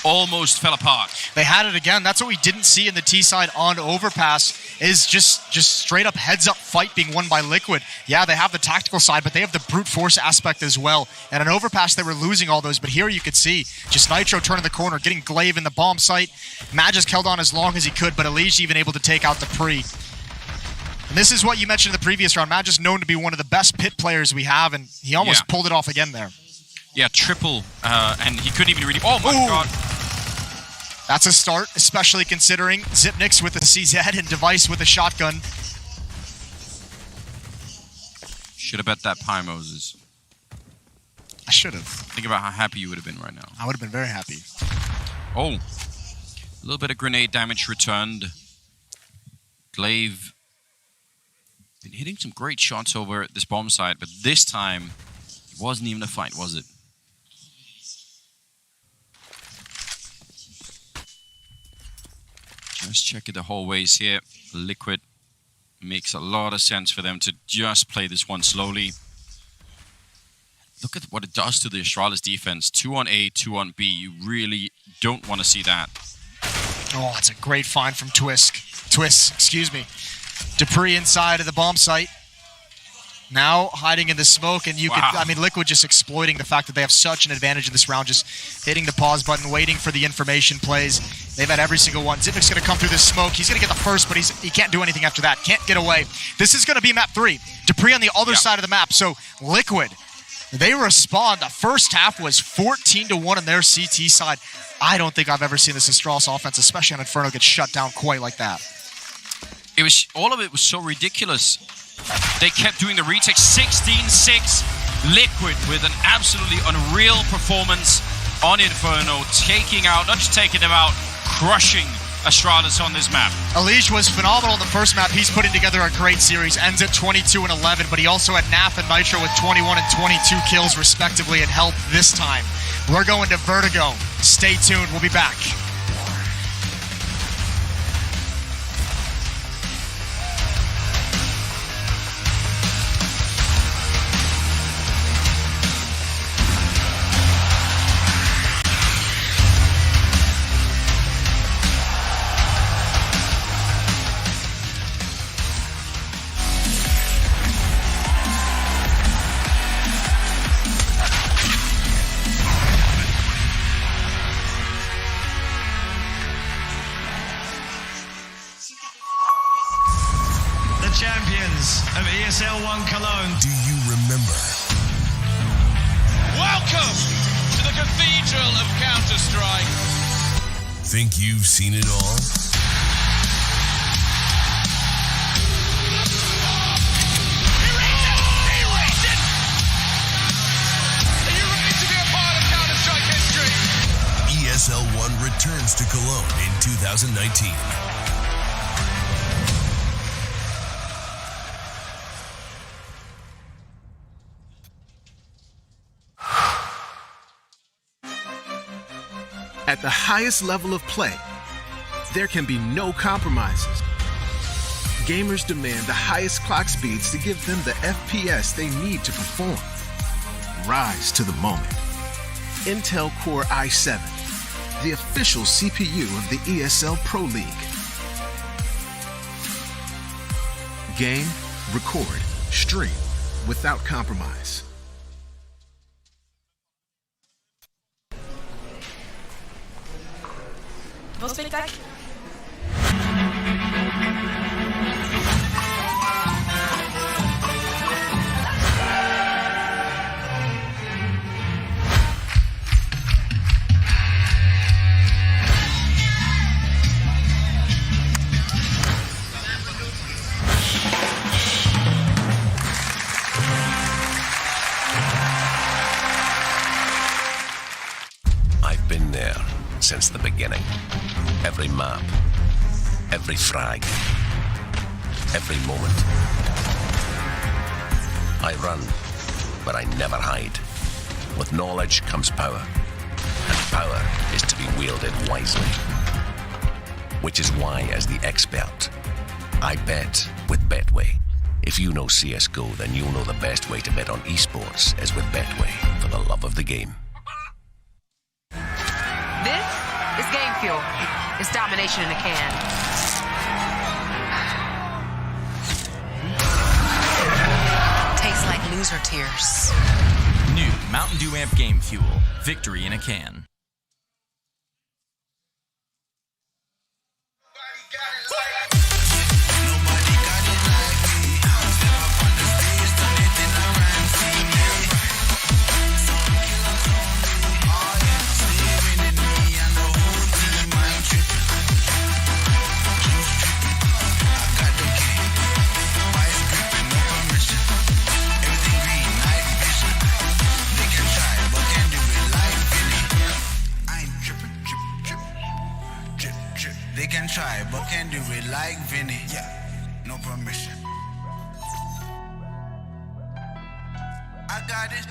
Almost fell apart. They had it again. That's what we didn't see in the T side on overpass, is just straight up heads up fight being won by Liquid. Yeah, they have the tactical side, but they have the brute force aspect as well. And an overpass, they were losing all those, but here you could see just Nitro turning the corner, getting Glaive in the bomb site. Magisk held on as long as he could, but Elige even able to take out the pre. And this is what you mentioned in the previous round. Magisk known to be one of the best pit players we have, and he almost pulled it off again there. Yeah, triple, and he couldn't even really... Oh my god. That's a start, especially considering Zipnix with a CZ and Device with a shotgun. Should have bet that pie, Moses. I should have. Think about how happy you would have been right now. I would have been very happy. Oh, a little bit of grenade damage returned. Glaive been hitting some great shots over at this bomb site, but this time it wasn't even a fight, was it? Just check it the hallways here. Liquid makes a lot of sense for them to just play this one slowly. Look at what it does to the Astralis defense. 2 on A, 2 on B. You really don't want to see that. Oh, it's a great find from Twist, excuse me. Dupree inside of the bomb site. Now hiding in the smoke, and you could, I mean, Liquid just exploiting the fact that they have such an advantage in this round, just hitting the pause button, waiting for the information plays. They've had every single one. Zipnik's going to come through this smoke. He's going to get the first, but he can't do anything after that. Can't get away. This is going to be map 3. Dupree on the other side of the map. So Liquid, they respond. The first half was 14-1 on their CT side. I don't think I've ever seen this Astralis offense, especially on Inferno, get shut down quite like that. It was, all of it was so ridiculous. They kept doing the retake. 16-6. Liquid with an absolutely unreal performance on Inferno, taking out, not just taking them out, crushing Astralis on this map. Elige was phenomenal in the first map. He's putting together a great series. Ends at 22-11, but he also had Naf and Nitro with 21 and 22 kills respectively and help this time. We're going to Vertigo. Stay tuned. We'll be back. Champions of ESL 1 Cologne. Do you remember? Welcome to the Cathedral of Counter-Strike. Think you've seen it all? He reads it! Are you ready to be a part of Counter-Strike history? ESL 1 returns to Cologne in 2019. At the highest level of play, there can be no compromises. Gamers demand the highest clock speeds to give them the FPS they need to perform. Rise to the moment. Intel Core i7, the official CPU of the ESL Pro League. Game, record, stream without compromise. Bon spectacle. I've been there since the beginning. Every map, every frag, every moment. I run, but I never hide. With knowledge comes power, and power is to be wielded wisely. Which is why, as the expert, I bet with Betway. If you know CSGO, then you'll know the best way to bet on esports is with Betway, for the love of the the game. This is game fuel. It's domination in a can. Tastes like loser tears. New Mountain Dew Amp Game Fuel. Victory in a can. They can try, but can't do it like Vinny. Yeah, no permission. I got it.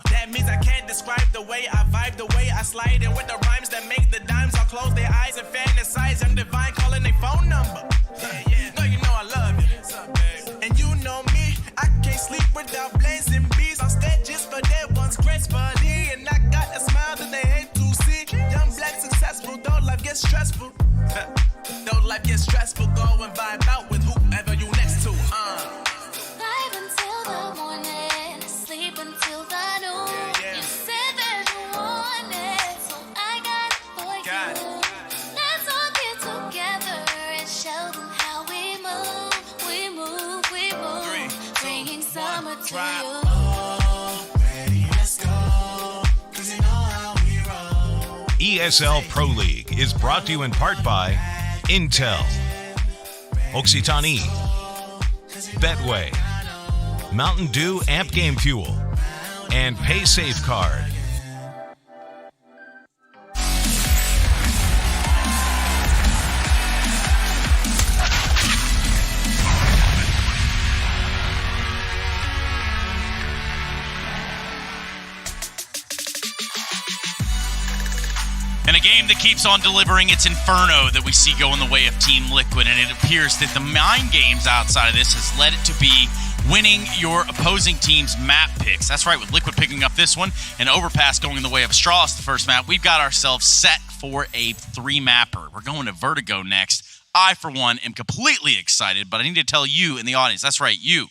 That means I can't describe the way I vibe, the way I slide, and with the rhymes that make the dimes all close their eyes and fantasize. Young Divine calling their phone number. No, you know I love you. And you know me, I can't sleep without blazing beats on stages for their ones gracefully. And I got a smile that they hate to see. Young black successful, though life gets stressful. Though life gets stressful, go and vibe out with whoever you next to. Vibe until the morning, sleep until the noon. You said that you want it, so I got it for you. Let's all get together and show them how we move. We move, we move. Bringing summer to you. Ready, let's go. 'Cause you know how we roll. ESL Pro League is brought to you in part by Intel, Occitanie, Betway, Mountain Dew Amp Game Fuel, and paysafecard. And a game that keeps on delivering its inferno that we see go in the way of Team Liquid, and it appears that the mind games outside of this has led it to be winning your opposing team's map picks. That's right, with Liquid picking up this one and Overpass going in the way of Astralis, the first map, we've got ourselves set for a 3-mapper. We're going to Vertigo next. I, for one, am completely excited, but I need to tell you in the audience, that's right, you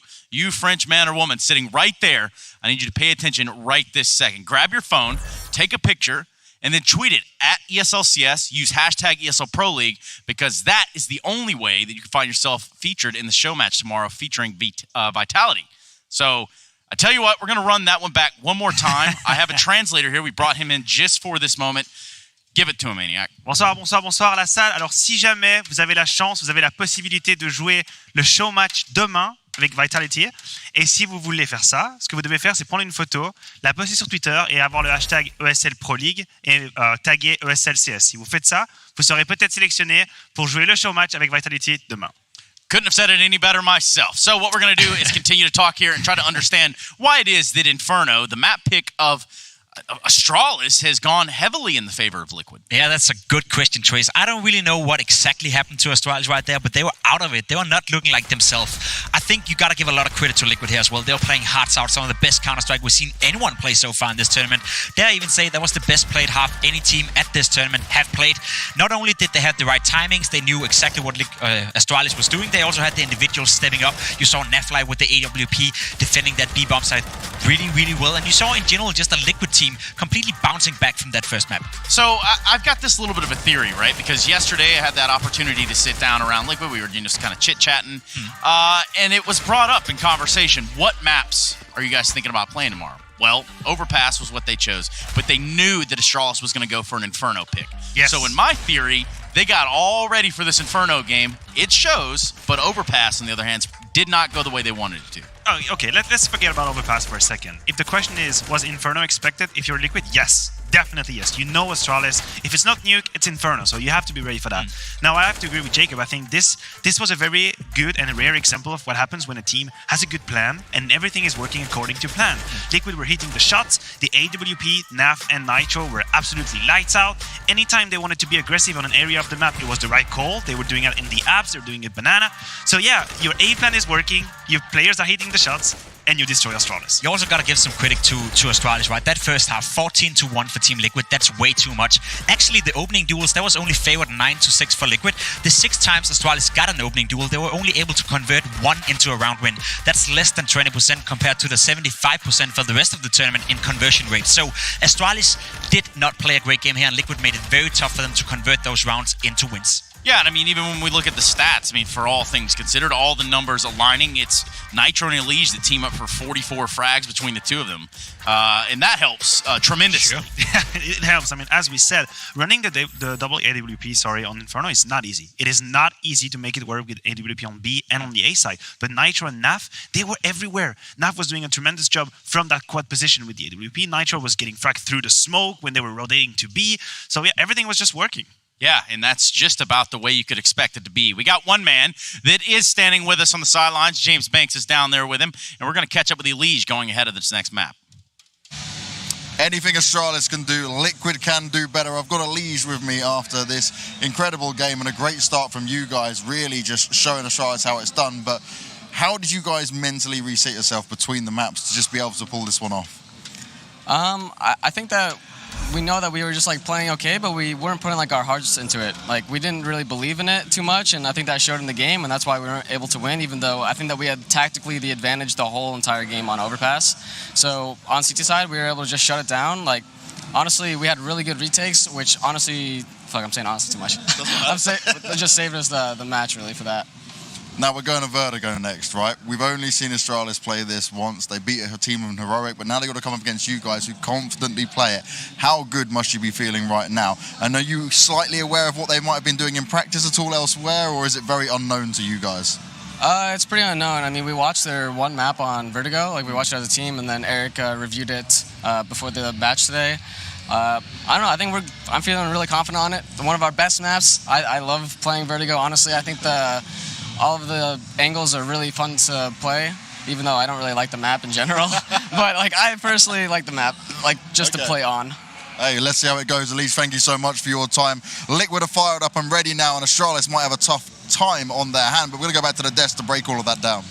French man or woman sitting right there, I need you to pay attention right this second. Grab your phone, take a picture, and then tweet it at ESLCS, use hashtag ESL Pro League, because that is the only way that you can find yourself featured in the show match tomorrow featuring Vitality. So I tell you what, we're going to run that one back one more time. I have a translator here. We brought him in just for this moment. Give it to him, Maniac. Bonsoir, bonsoir, bonsoir à la salle. Alors, si jamais vous avez la chance, vous avez la possibilité de jouer le show match demain avec Vitality, et si vous voulez faire ça, ce que vous devez faire, c'est prendre une photo, la poster sur Twitter et avoir le hashtag ESL Pro League et taguer ESLCS. Si vous faites ça, vous serez peut-être sélectionné pour jouer le show match avec Vitality demain. Couldn't have said it any better myself. So what we're going to do is continue to talk here and try to understand why it is that Inferno, the map pick of Astralis, has gone heavily in the favor of Liquid. Yeah, that's a good question, Trace. I don't really know what exactly happened to Astralis right there, but they were out of it. They were not looking like themselves. I think you got to give a lot of credit to Liquid here as well. They were playing hearts out, some of the best Counter-Strike we've seen anyone play so far in this tournament. Dare I even say that was the best played half any team at this tournament have played. Not only did they have the right timings, they knew exactly what Astralis was doing, they also had the individuals stepping up. You saw Nafly with the AWP defending that B-bomb side really, really well, and you saw in general just a Liquid team completely bouncing back from that first map. So I've got this little bit of a theory, right? Because yesterday I had that opportunity to sit down around Liquid. We were just kind of chit-chatting. And it was brought up in conversation. What maps are you guys thinking about playing tomorrow? Well, Overpass was what they chose. But they knew that Astralis was going to go for an Inferno pick. Yes. So in my theory, they got all ready for this Inferno game. It shows, but Overpass, on the other hand, did not go the way they wanted it to. Oh, okay, let's forget about Overpass for a second. If the question is, was Inferno expected? If you're Liquid, yes. Definitely yes. You know Astralis. If it's not Nuke, it's Inferno, so you have to be ready for that. Now, I have to agree with Jacob. I think this was a very good and a rare example of what happens when a team has a good plan and everything is working according to plan. Liquid were hitting the shots. The AWP, NAF, and Nitro were absolutely lights out. Anytime they wanted to be aggressive on an area of the map, it was the right call. They were doing it in the apps. They were doing it banana. So yeah, your A plan is working. Your players are hitting the shots. And you destroy Astralis. You also got to give some credit to Astralis, right? That first half, 14-1 for Team Liquid. That's way too much. Actually, the opening duels, that was only favored 9-6 for Liquid. The 6 times Astralis got an opening duel, they were only able to convert 1 into a round win. That's less than 20% compared to the 75% for the rest of the tournament in conversion rate. So Astralis did not play a great game here, and Liquid made it very tough for them to convert those rounds into wins. Yeah, and I mean, even when we look at the stats, I mean, for all things considered, all the numbers aligning, it's Nitro and Elige that team up for 44 frags between the two of them. And that helps tremendously. Sure. It helps. I mean, as we said, running the double AWP, on Inferno is not easy. It is not easy to make it work with AWP on B and on the A side. But Nitro and NAF, they were everywhere. NAF was doing a tremendous job from that quad position with the AWP. Nitro was getting fragged through the smoke when they were rotating to B. So yeah, everything was just working. Yeah, and that's just about the way you could expect it to be. We got one man that is standing with us on the sidelines. James Banks is down there with him, and we're going to catch up with Elige going ahead of this next map. Anything Astralis can do, Liquid can do better. I've got Elige with me after this incredible game and a great start from you guys, really just showing Astralis how it's done. But how did you guys mentally reset yourself between the maps to just be able to pull this one off? I think that we know that we were just playing okay, but we weren't putting our hearts into it. We didn't really believe in it too much, and I think that showed in the game, and that's why we weren't able to win, even though I think that we had tactically the advantage the whole entire game on Overpass. So on CT side, we were able to just shut it down. Honestly, we had really good retakes, which honestly, I'm saying honestly too much. It just saved us the match really for that. Now we're going to Vertigo next, right? We've only seen Astralis play this once. They beat a team in Heroic, but now they've got to come up against you guys who confidently play it. How good must you be feeling right now? And are you slightly aware of what they might have been doing in practice at all elsewhere, or is it very unknown to you guys? It's pretty unknown. I mean, we watched their one map on Vertigo. We watched it as a team, and then Eric reviewed it before the match today. I don't know. I think I'm feeling really confident on it. One of our best maps. I love playing Vertigo. Honestly, I think all of the angles are really fun to play, even though I don't really like the map in general. But I personally like the map, just to play on. Hey, let's see how it goes. Elige, thank you so much for your time. Liquid are fired up and ready now, and Astralis might have a tough time on their hand, but we're going to go back to the desk to break all of that down.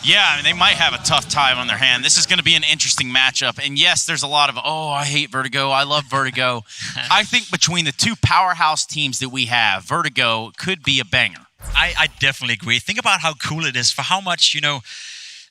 Yeah, I mean, they might have a tough time on their hand. This is going to be an interesting matchup. And yes, there's a lot of, I hate Vertigo. I love Vertigo. I think between the two powerhouse teams that we have, Vertigo could be a banger. I definitely agree. Think about how cool it is for how much,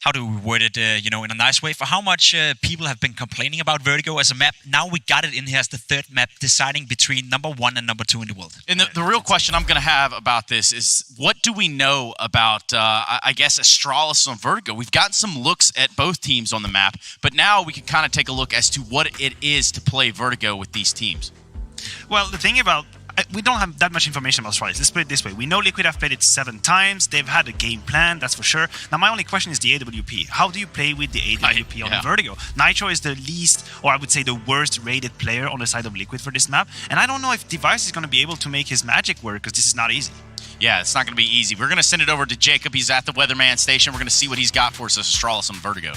how do we word it, in a nice way, for how much people have been complaining about Vertigo as a map. Now we got it in here as the third map, deciding between number 1 and number 2 in the world. And the real question I'm going to have about this is, what do we know about, I guess, Astralis and Vertigo? We've gotten some looks at both teams on the map, but now we can kind of take a look as to what it is to play Vertigo with these teams. Well, the thing about we don't have that much information about Astralis. Let's put it this way. We know Liquid have played it 7 times. They've had a game plan, that's for sure. Now, my only question is the AWP. How do you play with the AWP on Vertigo? Nitro is the least, or I would say the worst rated player on the side of Liquid for this map. And I don't know if Device is going to be able to make his magic work, because this is not easy. Yeah, it's not going to be easy. We're going to send it over to Jacob. He's at the Weatherman station. We're going to see what he's got for us, Astralis and Vertigo.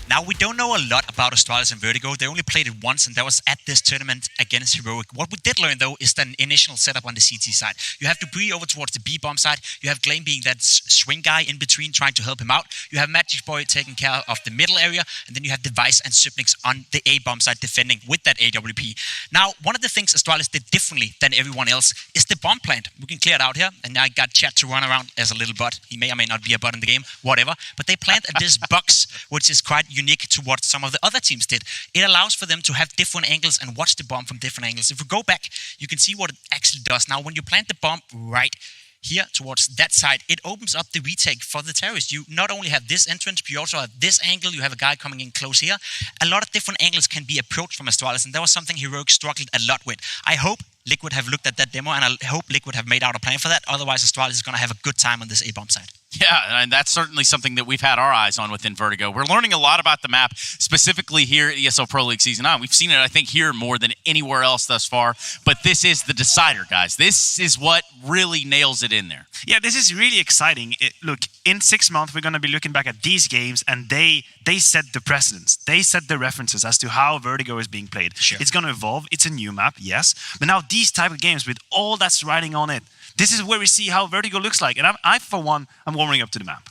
Now, we don't know a lot about Astralis and Vertigo. They only played it once, and that was at this tournament against Heroic. What we did learn, though, is the initial setup on the CT side. You have to be over towards the B bomb side. You have Glame being that swing guy in between, trying to help him out. You have Magic Boy taking care of the middle area, and then you have Device and Supnix on the A bomb side defending with that AWP. Now, one of the things Astralis did differently than everyone else is the bomb plant. We can clear it out here, and I got Chat to run around as a little bot. He may or may not be a bot in the game, whatever. But they plant this box, which is quite unique to what some of the other teams did. It allows for them to have different angles and watch the bomb from different angles. If we go back, you can see what it actually does. Now, when you plant the bomb right here towards that side, it opens up the retake for the terrorists. You not only have this entrance, but you also have this angle. You have a guy coming in close here. A lot of different angles can be approached from Astralis, and that was something Heroic struggled a lot with. I hope Liquid have looked at that demo, and I hope Liquid have made out a plan for that. Otherwise, Astralis is going to have a good time on this A-bomb side. Yeah, and that's certainly something that we've had our eyes on within Vertigo. We're learning a lot about the map, specifically here at ESL Pro League Season 9. We've seen it, I think, here more than anywhere else thus far. But this is the decider, guys. This is what really nails it in there. Yeah, this is really exciting. Look, in 6 months, we're going to be looking back at these games, and they set the precedents. They set the references as to how Vertigo is being played. Sure. It's going to evolve. It's a new map, yes. But now these type of games with all that's riding on it, this is where we see how Vertigo looks like. And I for one, I'm warming up to the map.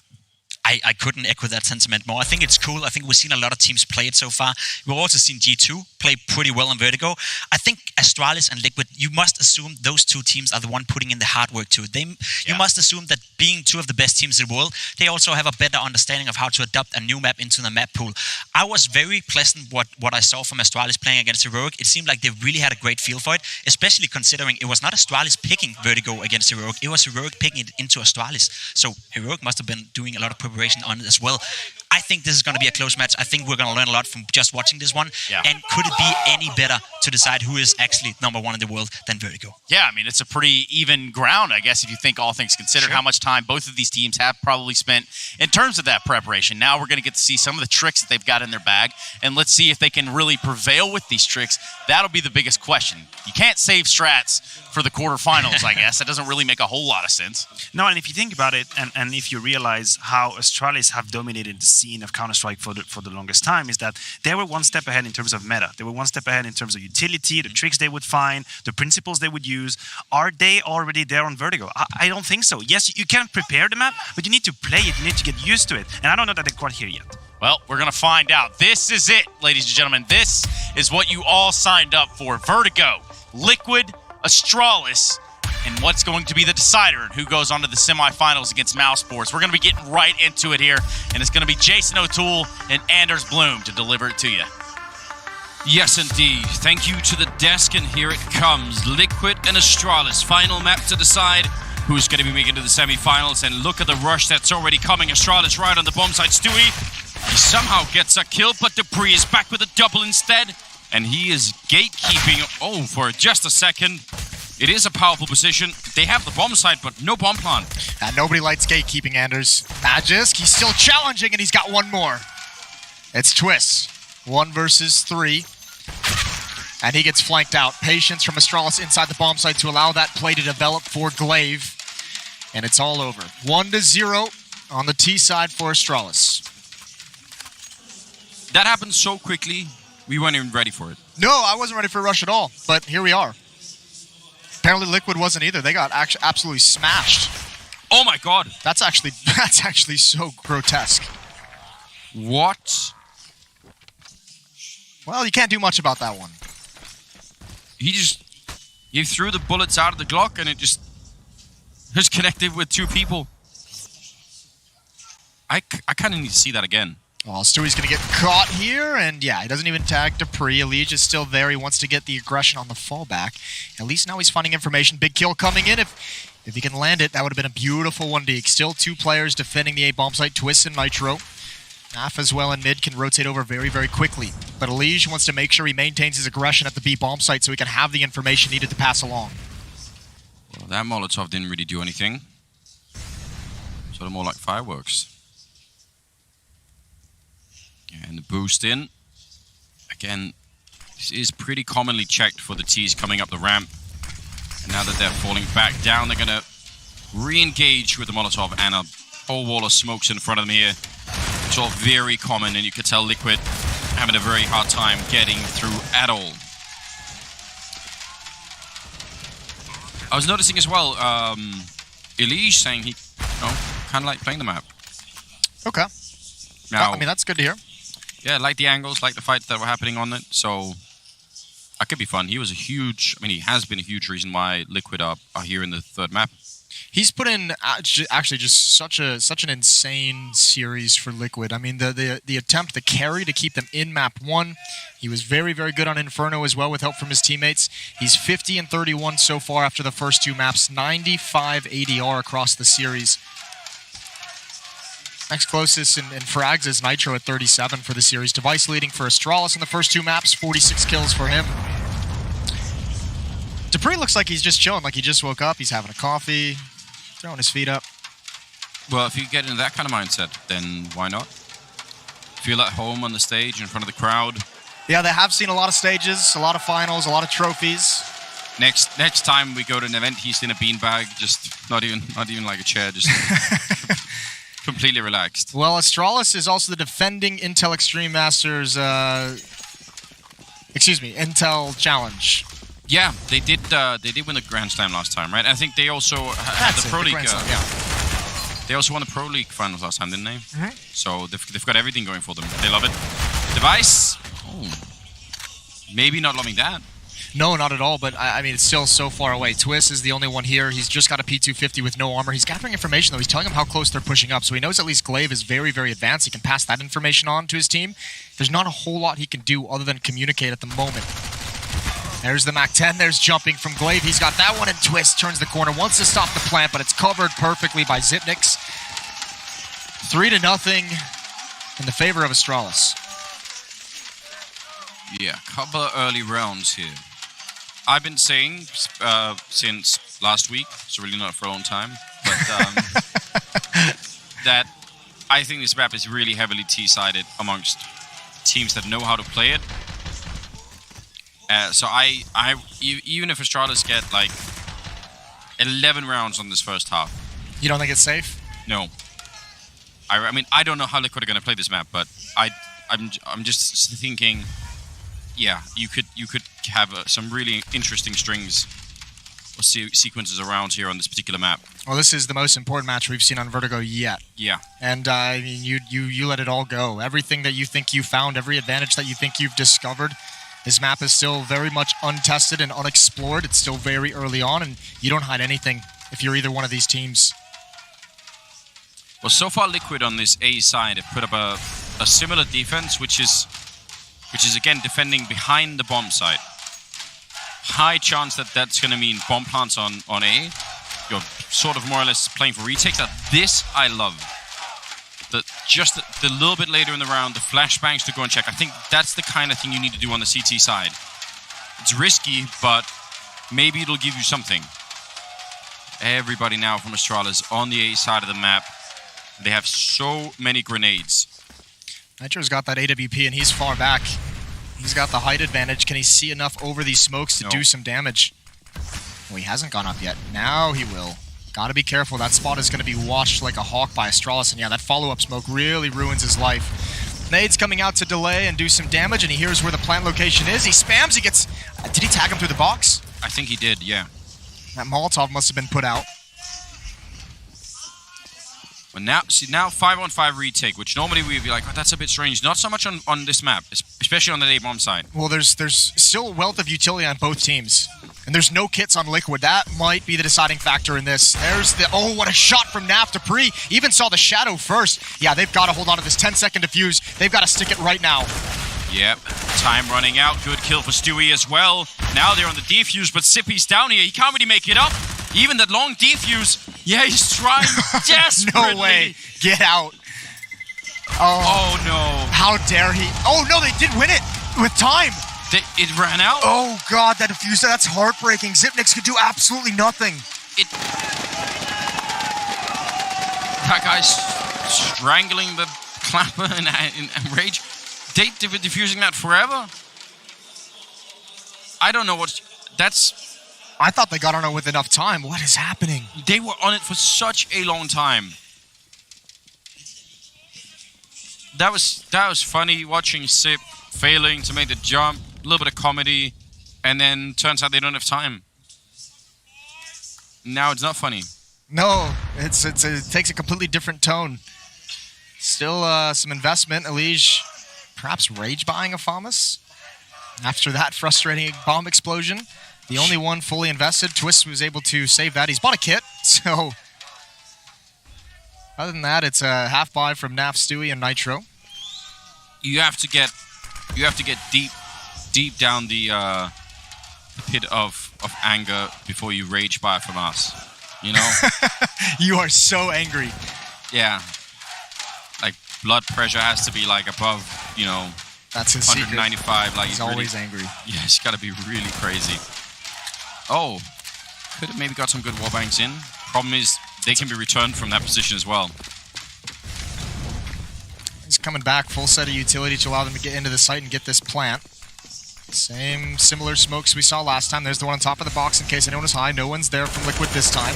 I couldn't echo that sentiment more. I think it's cool. I think we've seen a lot of teams play it so far. We've also seen G2 play pretty well on Vertigo. I think Astralis and Liquid, you must assume those two teams are the one putting in the hard work to it. You must assume that being two of the best teams in the world, they also have a better understanding of how to adapt a new map into the map pool. I was very pleasant what I saw from Astralis playing against Heroic. It seemed like they really had a great feel for it, especially considering it was not Astralis picking Vertigo against Heroic. It was Heroic picking it into Astralis. So Heroic must have been doing a lot of preparation on it as well. I think this is going to be a close match. I think we're going to learn a lot from just watching this one. Yeah. And could it be any better to decide who is actually number one in the world than Vertigo? Yeah, I mean, it's a pretty even ground, I guess, if you think all things considered, how much time both of these teams have probably spent in terms of that preparation. Now we're going to get to see some of the tricks that they've got in their bag, and let's see if they can really prevail with these tricks. That'll be the biggest question. You can't save strats for the quarterfinals, I guess. That doesn't really make a whole lot of sense. No, and if you think about it, and if you realize how Astralis have dominated the scene of Counter-Strike for the longest time, is that they were one step ahead in terms of meta. They were one step ahead in terms of utility, the tricks they would find, the principles they would use. Are they already there on Vertigo? I don't think so. Yes, you can prepare the map, but you need to play it. You need to get used to it. And I don't know that they're quite here yet. Well, we're going to find out. This is it, ladies and gentlemen. This is what you all signed up for. Vertigo, Liquid, Astralis, and what's going to be the decider and who goes on to the semifinals against Mouse Sports. We're going to be getting right into it here, and it's going to be Jason O'Toole and Anders Bloom to deliver it to you. Yes, indeed. Thank you to the desk, and here it comes. Liquid and Astralis. Final map to decide who's going to be making it to the semifinals, and look at the rush that's already coming. Astralis right on the bomb side. Stewie, he somehow gets a kill, but Dupree is back with a double instead, and he is gatekeeping. Oh, for just a second. It is a powerful position. They have the bomb side, but no bomb plan. Nobody likes gatekeeping, Anders. Magisk, he's still challenging, and he's got one more. It's Twist. 1 versus 3. And he gets flanked out. Patience from Astralis inside the bomb site to allow that play to develop for Glaive. And it's all over. 1-0 on the T side for Astralis. That happened so quickly, we weren't even ready for it. No, I wasn't ready for a rush at all, but here we are. Apparently Liquid wasn't either. They got absolutely smashed. Oh my god. That's actually so grotesque. What? Well, you can't do much about that one. He threw the bullets out of the Glock and it just connected with two people. I kind of need to see that again. Well, Stewie's going to get caught here, and yeah, he doesn't even tag Dupree. Elige is still there. He wants to get the aggression on the fallback. At least now he's finding information. Big kill coming in. If he can land it, that would have been a beautiful 1D. Still 2 players defending the A bomb site, Twist and Nitro. Naf as well in mid can rotate over very, very quickly. But Elige wants to make sure he maintains his aggression at the B bomb site so he can have the information needed to pass along. Well, that Molotov didn't really do anything. Sort of more like fireworks. And the boost in. Again, this is pretty commonly checked for the T's coming up the ramp. And now that they're falling back down, they're going to re-engage with the Molotov and a whole wall of smokes in front of them here. It's all very common, and you can tell Liquid having a very hard time getting through at all. I was noticing as well, Elige saying he, kind of like playing the map. Okay. Now, I mean, that's good to hear. Yeah, like the angles, like the fights that were happening on it, so that could be fun. He was a huge, he has been a huge reason why Liquid are here in the third map. He's put in actually just such an insane series for Liquid. I mean, the attempt, the carry to keep them in map 1. He was very, very good on Inferno as well with help from his teammates. He's 50 and 31 so far after the first 2 maps, 95 ADR across the series. Next closest in frags is Nitro at 37 for the series. Device leading for Astralis in the first 2 maps, 46 kills for him. Dupree looks like he's just chilling, like he just woke up, he's having a coffee, throwing his feet up. Well, if you get into that kind of mindset, then why not? Feel at home on the stage in front of the crowd. Yeah, they have seen a lot of stages, a lot of finals, a lot of trophies. Next time we go to an event, he's in a beanbag, just not even like a chair, just completely relaxed. Well, Astralis is also the defending Intel Extreme Masters, Intel Challenge. Yeah, they did win the Grand Slam last time, right? I think they also had the Pro League. They also won the Pro League finals last time, didn't they? Mm-hmm. So they've got everything going for them. They love it. Device. Oh, maybe not loving that. No, not at all, but I mean, it's still so far away. Twist is the only one here. He's just got a P250 with no armor. He's gathering information, though. He's telling him how close they're pushing up, so he knows at least Glaive is very, very advanced. He can pass that information on to his team. There's not a whole lot he can do other than communicate at the moment. There's the Mac 10. There's jumping from Glaive. He's got that one, and Twist turns the corner. Wants to stop the plant, but it's covered perfectly by Zipnix. 3-0 in the favor of Astralis. Yeah, couple of early rounds here. I've been saying since last week, so really not for a long time, but that I think this map is really heavily T-sided amongst teams that know how to play it. So even if Astralis get like 11 rounds on this first half. You don't think it's safe? No. I mean, I don't know how Liquid are going to play this map, but I'm just thinking, yeah, you could have some really interesting strings or sequences around here on this particular map. Well, this is the most important match we've seen on Vertigo yet. Yeah. And I mean, you let it all go. Everything that you think you found, every advantage that you think you've discovered. This map is still very much untested and unexplored. It's still very early on, and you don't hide anything if you're either one of these teams. Well, so far Liquid on this A side have put up a similar defense, which is again defending behind the bomb site. High chance that that's going to mean bomb plants on A. You're sort of more or less playing for retakes. This I love. Just the little bit later in the round, the flashbangs to go and check. I think that's the kind of thing you need to do on the CT side. It's risky, but maybe it'll give you something. Everybody now from Astralis on the A side of the map. They have so many grenades. Nitro's got that AWP, and he's far back. He's got the height advantage. Can he see enough over these smokes to do some damage? Well, he hasn't gone up yet. Now he will. Gotta be careful. That spot is going to be watched like a hawk by Astralis, and yeah, that follow-up smoke really ruins his life. Nade's coming out to delay and do some damage, and he hears where the plant location is. He spams, he gets... did he tag him through the box? I think he did, yeah. That Molotov must have been put out. Well, now 5-on-5 retake, which normally we'd be like, oh, that's a bit strange. Not so much on this map, especially on the A-bomb side. Well, there's still a wealth of utility on both teams. And there's no kits on Liquid. That might be the deciding factor in this. There's the... Oh, what a shot from Naf to Pre. Even saw the Shadow first. Yeah, they've got to hold on to this 10-second defuse. They've got to stick it right now. Yep, time running out. Good kill for Stewie as well. Now they're on the defuse, but Sippy's down here. He can't really make it up. Even that long defuse. Yeah, he's trying desperately. No way. Get out. Oh, no. How dare he? Oh, no, they did win it with time. It ran out? Oh, God, that diffuser, that's heartbreaking. Xyp9x could do absolutely nothing. That guy's strangling the Clapper and Rage. They were diffusing that forever? I don't know what... That's... I thought they got on it with enough time. What is happening? They were on it for such a long time. That was funny watching Sip failing to make the jump. A little bit of comedy, and then turns out they don't have time. Now it's not funny. No, it takes a completely different tone. Still some investment. Elige perhaps rage buying a Famas after that frustrating bomb explosion. The only one fully invested. Twist was able to save that. He's bought a kit, so other than that, it's a half buy from Naf, Stewie, and Nitro. You have to get deep down the pit of anger before you rage buy from us. You know? You are so angry. Yeah. Like, blood pressure has to be, like, above, you know, that's his 195. Secret. Like, he's always angry. Yeah, he's got to be really crazy. Oh. Could have maybe got some good warbanks in. Problem is, they can be returned from that position as well. He's coming back, full set of utility to allow them to get into the site and get this plant. Similar smokes we saw last time. There's the one on top of the box in case anyone was high. No one's there from Liquid this time.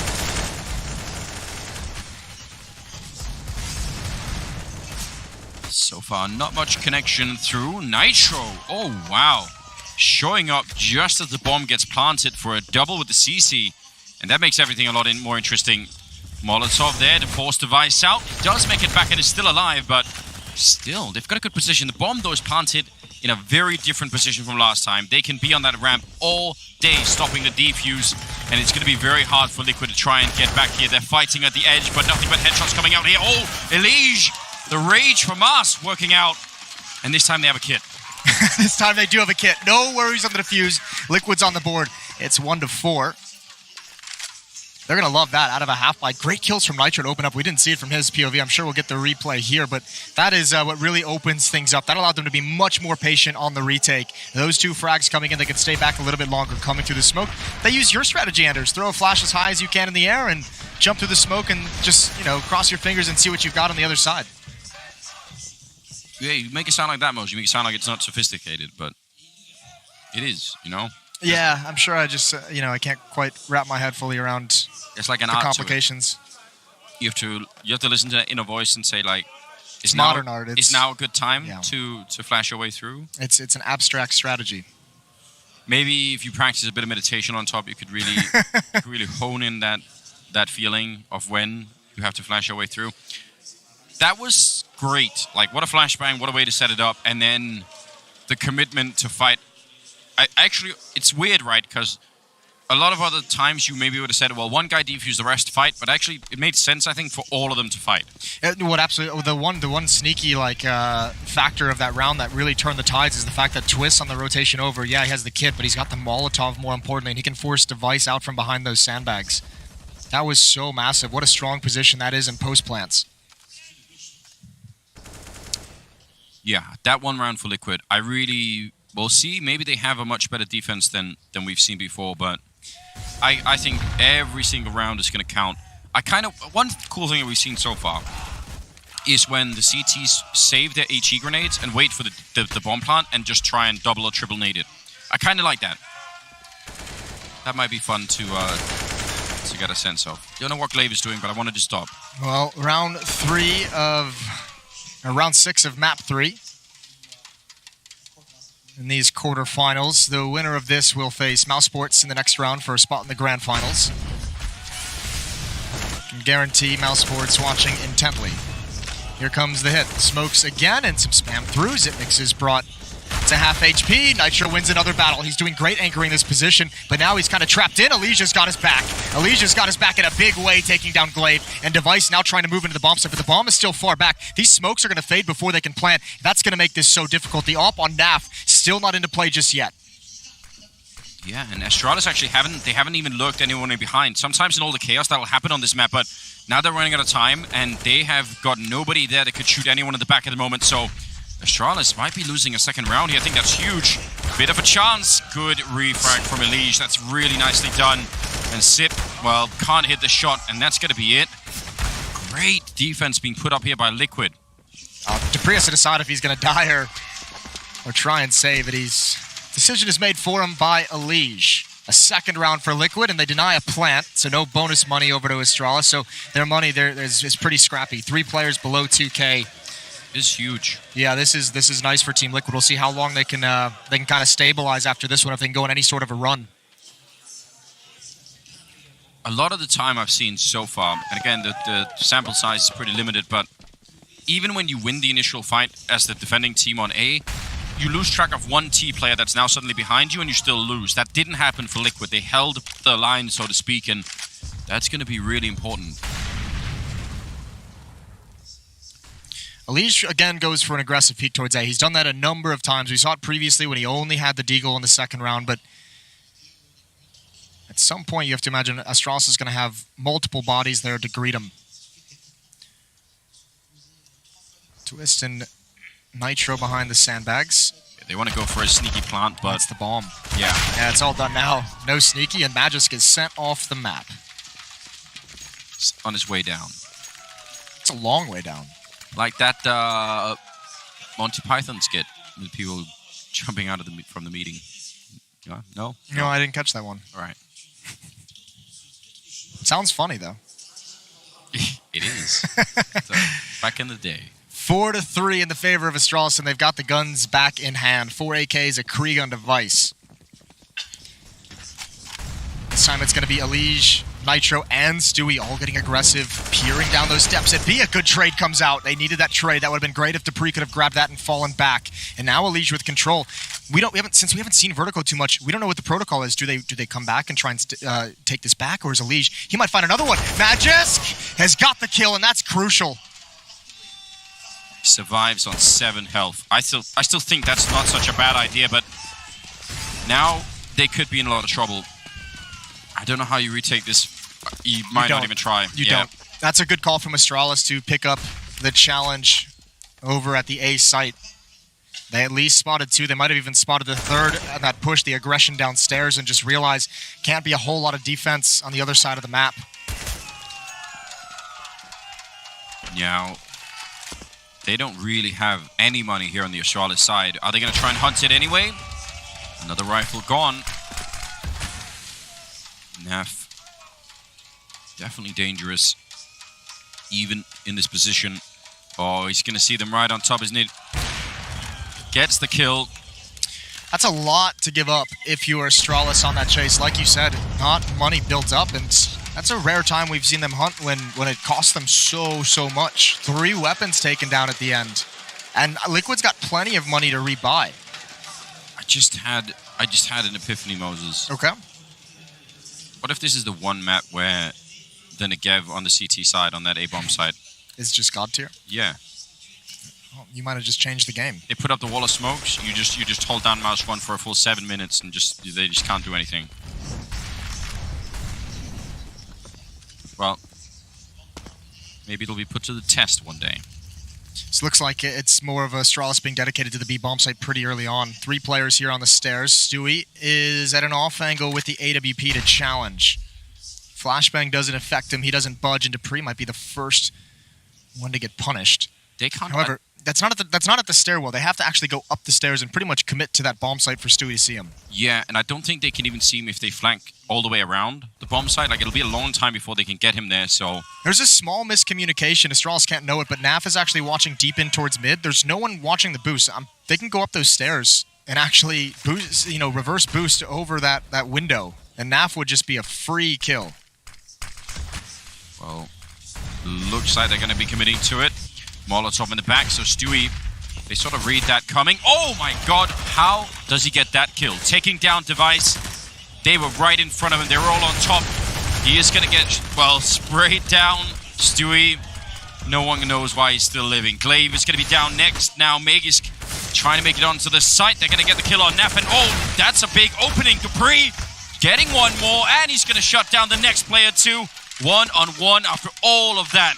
So far, not much connection through. Nitro, oh wow. Showing up just as the bomb gets planted for a double with the CC. And that makes everything a lot more interesting. Molotov there to force device out. It does make it back and is still alive, but still, they've got a good position. The bomb, though, is planted in a very different position from last time. They can be on that ramp all day, stopping the defuse, and it's going to be very hard for Liquid to try and get back here. They're fighting at the edge, but nothing but headshots coming out here. Oh, Elige, the rage from us working out, and this time they have a kit. This time they do have a kit. No worries on the defuse. Liquid's on the board. It's 1-4. They're going to love that out of a half by. Great kills from Nitro to open up. We didn't see it from his POV. I'm sure we'll get the replay here, but that is what really opens things up. That allowed them to be much more patient on the retake. Those two frags coming in, they can stay back a little bit longer coming through the smoke. They use your strategy, Anders. Throw a flash as high as you can in the air and jump through the smoke and just, you know, cross your fingers and see what you've got on the other side. Yeah, you make it sound like that, Moj. You make it sound like it's not sophisticated, but it is, you know? Yeah, I'm sure I just, you know, I can't quite wrap my head fully around it's like an the art complications. You have to listen to that inner voice and say, like, it's modern art. Is now a good time to flash your way through? It's an abstract strategy. Maybe if you practice a bit of meditation on top, you could really hone in that feeling of when you have to flash your way through. That was great. Like, what a flashbang, what a way to set it up, and then the commitment to fight. Actually, it's weird, right? Because a lot of other times you maybe would have said, well, one guy defused, the rest fight, but actually it made sense, I think, for all of them to fight. What absolutely the one sneaky factor of that round that really turned the tides is the fact that Twist on the rotation over, yeah, he has the kit, but he's got the Molotov more importantly, and he can force Device out from behind those sandbags. That was so massive. What a strong position that is in post plants. Yeah, that one round for Liquid, we'll see. Maybe they have a much better defense than we've seen before, but I think every single round is going to count. One cool thing that we've seen so far is when the CTs save their HE grenades and wait for the bomb plant and just try and double or triple nade it. I kind of like that. That might be fun to get a sense of. Don't know what Glaive is doing, but I wanted to stop. Well, round 6 of map 3. In these quarterfinals, the winner of this will face Mousesports in the next round for a spot in the grand finals. Can guarantee Mousesports watching intently. Here comes the hit. Smokes again and some spam through. Xyp9x has brought It's a half HP. Nitro wins another battle. He's doing great anchoring this position, but now he's kind of trapped in. Elysia's got his back. Elysia's got his back in a big way, taking down Glaive. And Device now trying to move into the bomb site, but the bomb is still far back. These smokes are going to fade before they can plant. That's going to make this so difficult. The AWP on NAF still not into play just yet. Yeah, and Astralis actually haven't even lurked anyone in behind. Sometimes in all the chaos that'll happen on this map, but now they're running out of time, and they have got nobody there that could shoot anyone in the back at the moment, so Astralis might be losing a second round here. I think that's huge. Bit of a chance. Good refrag from Elige. That's really nicely done. And Sip, well, can't hit the shot, and that's going to be it. Great defense being put up here by Liquid. Dupree has to decide if he's going to die or try and save it. Decision is made for him by Elige. A second round for Liquid, and they deny a plant, so no bonus money over to Astralis. So their money there is pretty scrappy. 3 players below 2K. This is huge. Yeah, this is nice for Team Liquid. We'll see how long they can kind of stabilize after this one, if they can go on any sort of a run. A lot of the time I've seen so far, and again, the sample size is pretty limited, but even when you win the initial fight as the defending team on A, you lose track of one T player that's now suddenly behind you and you still lose. That didn't happen for Liquid. They held the line, so to speak, and that's going to be really important. Elige, again, goes for an aggressive peek towards A. He's done that a number of times. We saw it previously when he only had the Deagle in the second round, but at some point you have to imagine Astralis is going to have multiple bodies there to greet him. Twist and Nitro behind the sandbags. Yeah, they want to go for a sneaky plant, but that's the bomb. Yeah, it's all done now. No sneaky, and Magisk is sent off the map. It's on his way down. It's a long way down. Like that Monty Python skit with people jumping out of from the meeting. No? No, I didn't catch that one. All right. Sounds funny, though. It is. So, back in the day. 4-3 in the favor of Astralis, and they've got the guns back in hand. 4 AKs, a Krieg on Device. This time it's going to be Elige, Nitro, and Stewie all getting aggressive, peering down those steps. It'd be a good trade comes out. They needed that trade. That would have been great if Dupree could have grabbed that and fallen back. And now Elige with control. Since we haven't seen Vertigo too much, we don't know what the protocol is. Do they come back and try and take this back, or is Elige? He might find another one. Magisk has got the kill, and that's crucial. Survives on 7 health. I still think that's not such a bad idea, but now they could be in a lot of trouble. I don't know how you retake this. You might not even try. You don't. That's a good call from Astralis to pick up the challenge over at the A site. They at least spotted 2. They might have even spotted the 3rd at that push, the aggression downstairs, and just realized can't be a whole lot of defense on the other side of the map. Now, they don't really have any money here on the Astralis side. Are they going to try and hunt it anyway? Another rifle gone. Naf. Definitely dangerous. Even in this position. Oh, he's going to see them right on top, isn't it? Gets the kill. That's a lot to give up if you are Astralis on that chase. Like you said, not money built up, and that's a rare time we've seen them hunt when it costs them so much. 3 weapons taken down at the end. And Liquid's got plenty of money to rebuy. I just had an epiphany, Moses. Okay. What if this is the one map where the Negev on the CT side, on that A-bomb side, is just God tier? Yeah. Well, you might have just changed the game. They put up the wall of smokes. You just hold down mouse 1 for a full 7 minutes, and they just can't do anything. Well, maybe it'll be put to the test one day. So it looks like it's more of Astralis being dedicated to the B bomb site pretty early on. 3 players here on the stairs. Stewie is at an off angle with the AWP to challenge. Flashbang doesn't affect him. He doesn't budge, and Dupree might be the first one to get punished. They can't. However, that's not at the stairwell. They have to actually go up the stairs and pretty much commit to that bomb site for Stewie to see him. Yeah, and I don't think they can even see him if they flank all the way around the bomb site. Like, it'll be a long time before they can get him there, so... There's a small miscommunication. Astralis can't know it, but Naf is actually watching deep in towards mid. There's no one watching the boost. They can go up those stairs and actually boost, reverse boost over that window, and Naf would just be a free kill. Well, looks like they're going to be committing to it. Molotov in the back, so Stewie They sort of read that coming. Oh my god, how does he get that kill? Taking down Device. They were right in front of him. They were all on top. He is going to get, well, sprayed down. Stewie, no one knows why he's still living. Glaive is going to be down next. Now Meg is trying to make it onto the site. They're going to get the kill on Naf. And oh, that's a big opening. Dupree getting one more. And he's going to shut down the next player too. 1-on-1 after all of that.